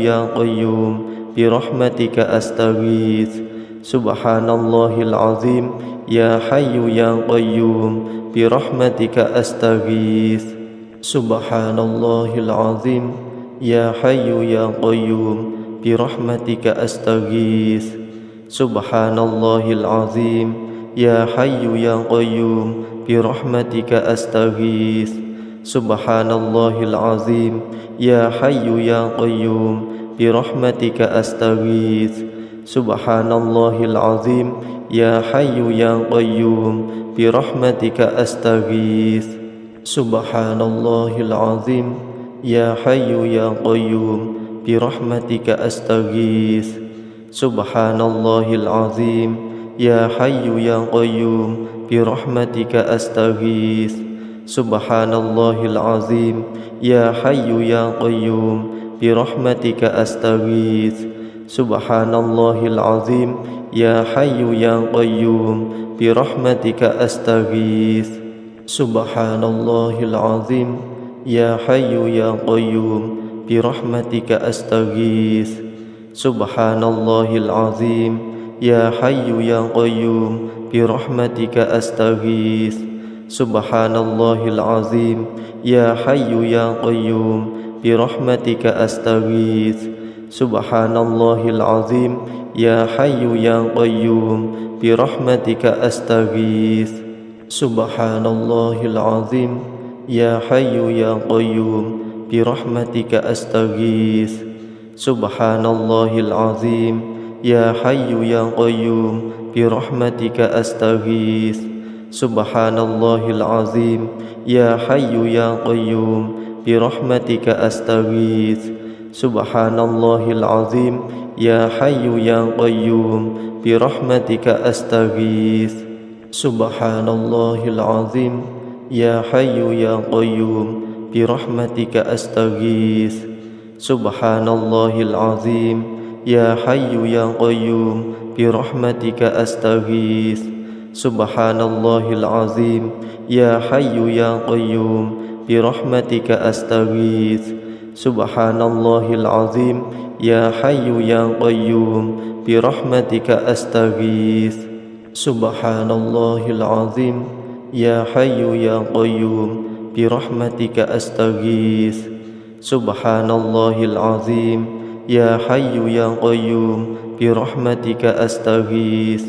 يا قيوم برحمتك أستغيث سبحان الله العظيم يا حي يا قيوم برحمتك أستغيث سبحان الله العظيم يا حي يا قيوم برحمتك أستغيث سبحان الله العظيم يا حي يا قيوم برحمتك أستغيث سبحان الله العظيم يا حي يا قيوم برحمتك أستغيث سبحان الله العظيم يا حي يا قيوم برحمتك أستغيث سبحان الله العظيم يا حي يا قيوم برحمتك أستغيث سبحان الله العظيم يا حي يا قيوم برحمتك أستغيث سبحان الله العظيم يا حي يا قيوم برحمتك أستغيث سبحان الله العظيم يا حي يا قيوم برحمتك أستغيث سبحان الله العظيم يا حي يا قيوم برحمتك أستغيث سبحان الله العظيم يا حي يا قيوم برحمتك أستغيث سبحان الله العظيم يا حي يا قيوم برحمتك أستغيث سبحان الله العظيم يا حي يا قيوم برحمتك أستغيث سبحان الله العظيم يا حي يا قيوم برحمتك أستغيث سبحان الله العظيم يا حي يا قيوم برحمتك أستغيث سبحان الله العظيم يا حي يا قيوم برحمتك أستغيث سبحان الله العظيم يا حي يا قيوم برحمتك أستغيث سبحان الله العظيم يا حي يا قيوم برحمتك أستغيث سبحان الله العظيم يا حي يا قيوم برحمتك أستغيث سبحان الله العظيم يا حي يا قيوم برحمتك أستغيث سبحان الله العظيم يا حي يا قيوم برحمتك أستغيث سبحان الله العظيم يا حي يا قيوم برحمتك أستغيث سبحان الله العظيم يا حي يا قيوم برحمتك أستغيث سبحان الله العظيم يا حي يا قيوم برحمتك أستغيث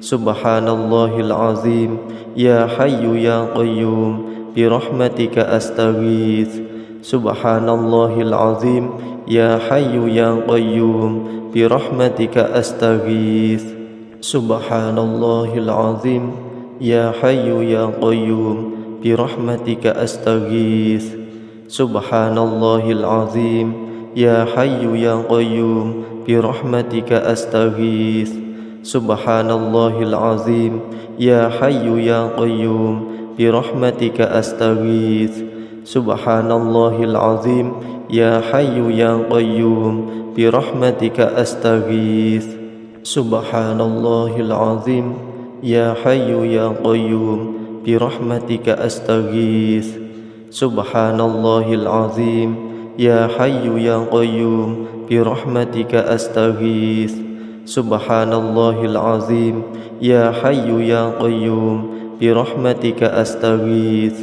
سبحان الله العظيم يا حي يا قيوم برحمتك أستغيث سبحان الله العظيم يا حي يا قيوم برحمتك أستغيث سبحان الله العظيم يا حي يا قيوم برحمتك أستغيث سبحان الله العظيم يا حي يا قيوم برحمتك أستغيث سبحان الله العظيم يا حي يا قيوم برحمتك أستغيث سبحان الله العظيم يا حي يا قيوم برحمتك أستغيث سبحان الله العظيم يا حي يا قيوم برحمتك أستغيث سبحان الله العظيم يا حي يا قيوم برحمتك أستغيث سبحان الله العظيم يا حي يا قيوم برحمتك أستغيث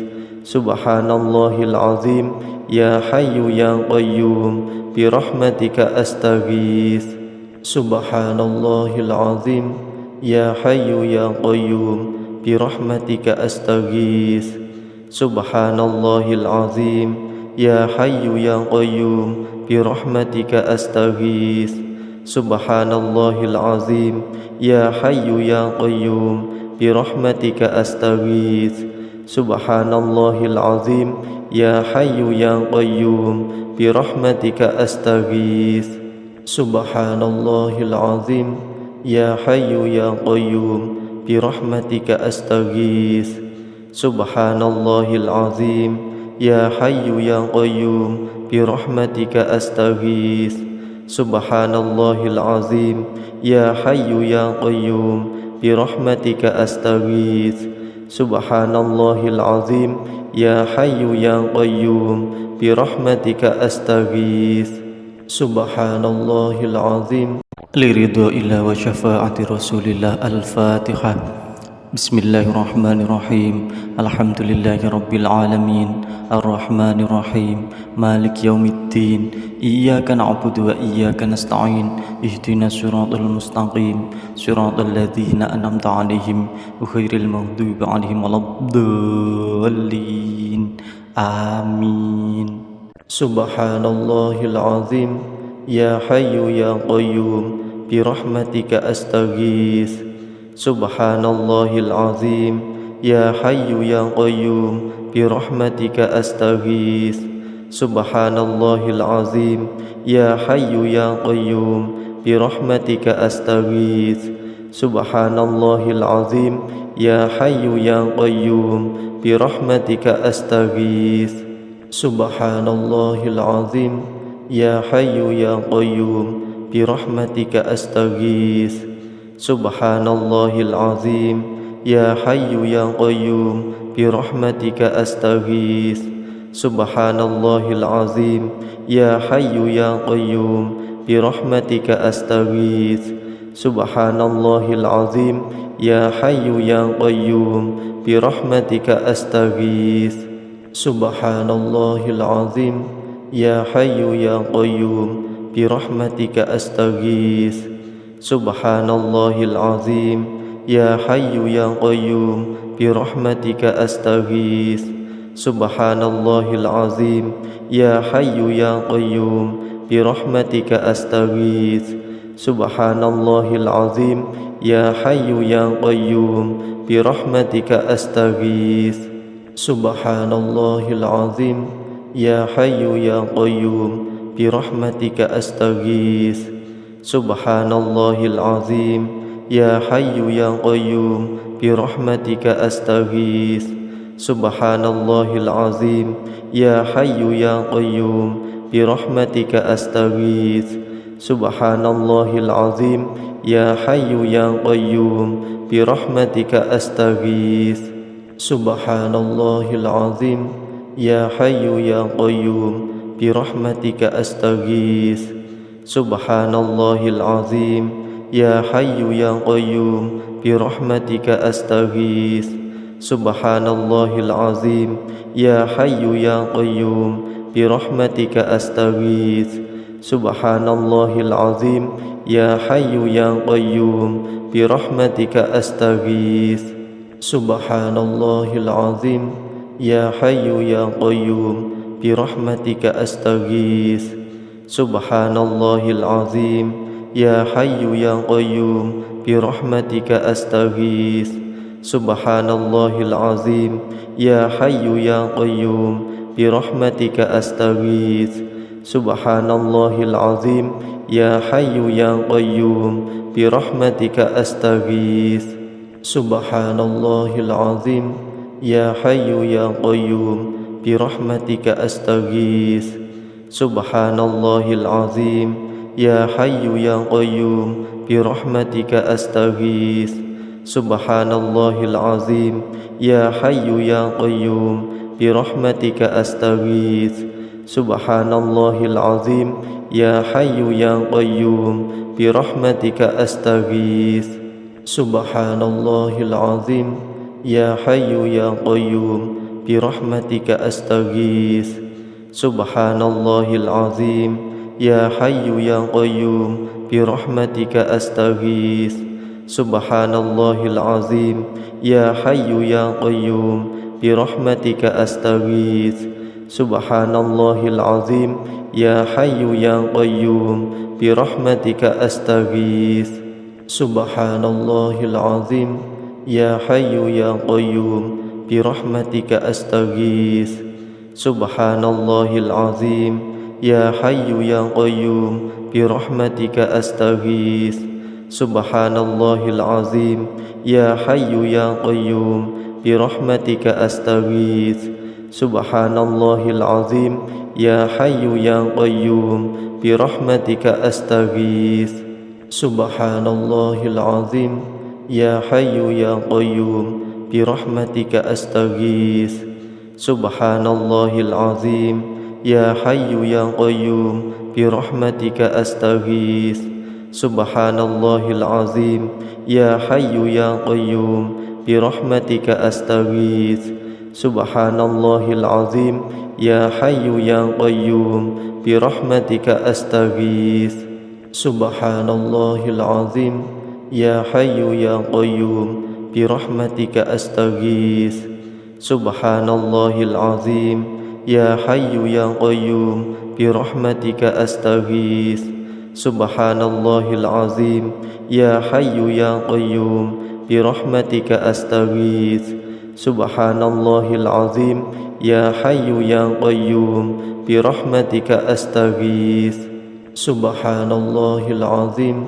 سبحان الله العظيم يا حي يا قيوم برحمتك أستغيث سبحان الله العظيم يا حي يا قيوم برحمتك أستغيث سبحان الله العظيم يا حي يا قيوم برحمتك أستغيث سبحان الله العظيم يا حي يا قيوم برحمتك أستغيث سبحان الله العظيم يا حي يا قيوم برحمتك أستغيث سبحان الله العظيم يا حي يا قيوم برحمتك أستغيث سبحان الله العظيم يا حي يا قيوم برحمتك أستغيث سبحان الله العظيم يا حي يا قيوم برحمتك أستغيث سبحان الله العظيم يا حي يا قيوم برحمتك أستغيث سبحان الله العظيم لرضا الله وشفاعة رسول الله. الفاتحة. بسم الله الرحمن الرحيم. الحمد لله رب العالمين الرحمن الرحيم مالك يوم الدين إياك نعبد وإياك نستعين اهدنا الصراط المستقيم صراط الذين أنعمت عليهم غير المغضوب عليهم ولا الضالين آمين. سبحان الله العظيم يا حي يا قيوم برحمتك أستغيث سبحان الله العظيم يا حي يا قيوم برحمتك أستغيث سبحان الله العظيم يا حي يا قيوم برحمتك أستغيث سبحان الله العظيم يا حي يا قيوم برحمتك أستغيث سبحان الله العظيم يا حي يا قيوم برحمتك أستغيث سبحان الله العظيم يا حي يا قيوم برحمتك أستغيث سبحان الله العظيم يا حي يا قيوم برحمتك أستغيث سبحان الله العظيم يا حي يا قيوم برحمتك أستغيث سبحان الله العظيم يا حي يا قيوم برحمتك أستغيث سبحان الله العظيم يا حي يا قيوم برحمتك أستغيث سبحان الله العظيم يا حي يا قيوم برحمتك أستغيث سبحان الله العظيم يا حي يا قيوم برحمتك أستغيث سبحان الله العظيم يا حي يا قيوم برحمتك أستغيث سبحان الله العظيم يا حي يا قيوم برحمتك أستغيث سبحان الله العظيم يا حي يا قيوم برحمتك أستغيث Subhanallahil azim, ya hayyu ya qayyum, birahmatika astaghits. Subhanallahil azim, ya hayyu ya qayyum, birahmatika astaghits. Subhanallahil azim, ya hayyu ya qayyum, birahmatika astaghits. Subhanallahil azim, ya hayyu ya qayyum, birahmatika astaghits. Subhanallahil azim, ya hayyu ya qayyum, birahmatika astaghits. Subhanallahil azim, ya hayyu ya qayyum, birahmatika astaghits. Subhanallahil azim, ya hayyu ya qayyum, birahmatika astaghits. Subhanallahil azim, ya hayyu ya qayyum, birahmatika astaghits. Subhanallahil azim, ya hayyu ya qayyum, birahmatika astaghits. Subhanallahil azim, ya hayyu ya qayyum, birahmatika astaghits. Subhanallahil azim, ya hayyu ya qayyum, birahmatika astaghits. Subhanallahil azim, ya hayyu ya qayyum, birahmatika astaghits. Subhanallahil azim, ya hayyu ya qayyum, birahmatika astaghits. Subhanallahil azim, ya hayyu ya qayyum, birahmatika astaghits. Subhanallahil azim, ya hayyu ya qayyum, birahmatika astaghits. Subhanallahil azim, ya hayyu ya qayyum, birahmatika astaghits. Subhanallahil azim, ya hayyu ya qayyum, birahmatika astaghits. Subhanallahil azim, ya hayyu ya qayyum, birahmatika astaghits. Subhanallahil azim, ya hayyu ya qayyum, birahmatika astaghits. Subhanallahil azim, ya hayyu ya qayyum, birahmatika astaghits. Subhanallahil azim, ya hayyu ya qayyum, birahmatika astaghits. Subhanallahil azim, ya hayyu ya qayyum, birahmatika astaghits. Subhanallahil azim, ya hayyu ya qayyum, birahmatika astaghits. Subhanallahil azim, ya hayyu ya qayyum, birahmatika astaghits. Subhanallahil azim, ya hayyu ya qayyum, birahmatika astaghits. Subhanallahil azim, ya hayyu ya qayyum, birahmatika astaghits. Subhanallahil azim, ya hayyu ya qayyum, birahmatika astaghits. Subhanallahil azim, ya hayyu ya qayyum, birahmatika astaghits. Subhanallahil azim, ya hayyu ya qayyum, birahmatika astaghits. Subhanallahil azim, ya hayyu ya qayyum, birahmatika astaghits. Subhanallahil azim,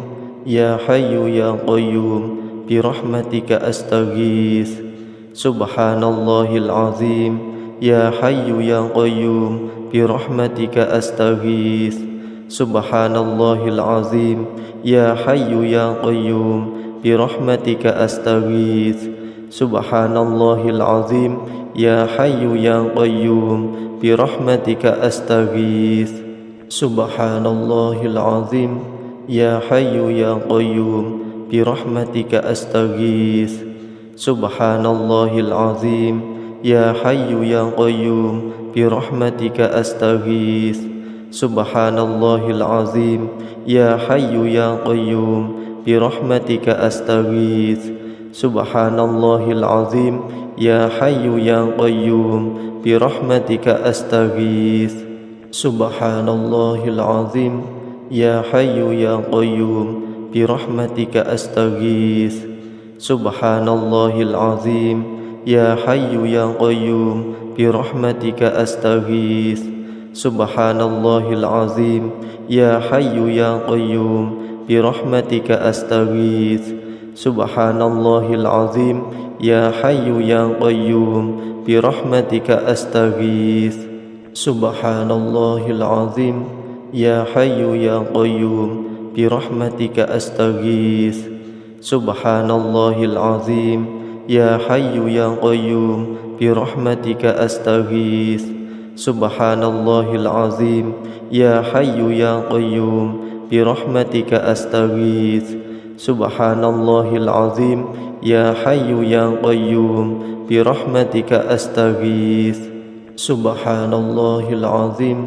ya hayyu ya qayyum, birahmatika astaghits. Subhanallahil azim, ya hayyu ya qayyum, birahmatika astaghits. Subhanallahil azim, ya hayyu ya qayyum, birahmatika astaghits. Subhanallahil azim, ya hayyu ya qayyum, birahmatika astaghits. Subhanallahil azim, ya hayyu ya qayyum, birahmatika astaghits. Subhanallahil azim, ya hayyu ya qayyum, birahmatika astaghits. Subhanallahil azim, ya hayyu ya qayyum, birahmatika astaghits. Subhanallahil azim, ya hayyu ya qayyum, birahmatika astaghits. Subhanallahil azim, ya hayyu ya qayyum, birahmatika astaghits. Subhanallahil azim, ya hayyu ya qayyum, birahmatika astaghits. Subhanallahil azim, ya hayyu ya qayyum, birahmatika astaghits. Subhanallahil azim, ya hayyu ya qayyum, برحمتك أستغيث سبحان الله العظيم يا حي يا قيوم برحمتك أستغيث سبحان الله العظيم يا حي يا قيوم برحمتك أستغيث سبحان الله العظيم يا حي يا قيوم برحمتك أستغيث سبحان الله العظيم.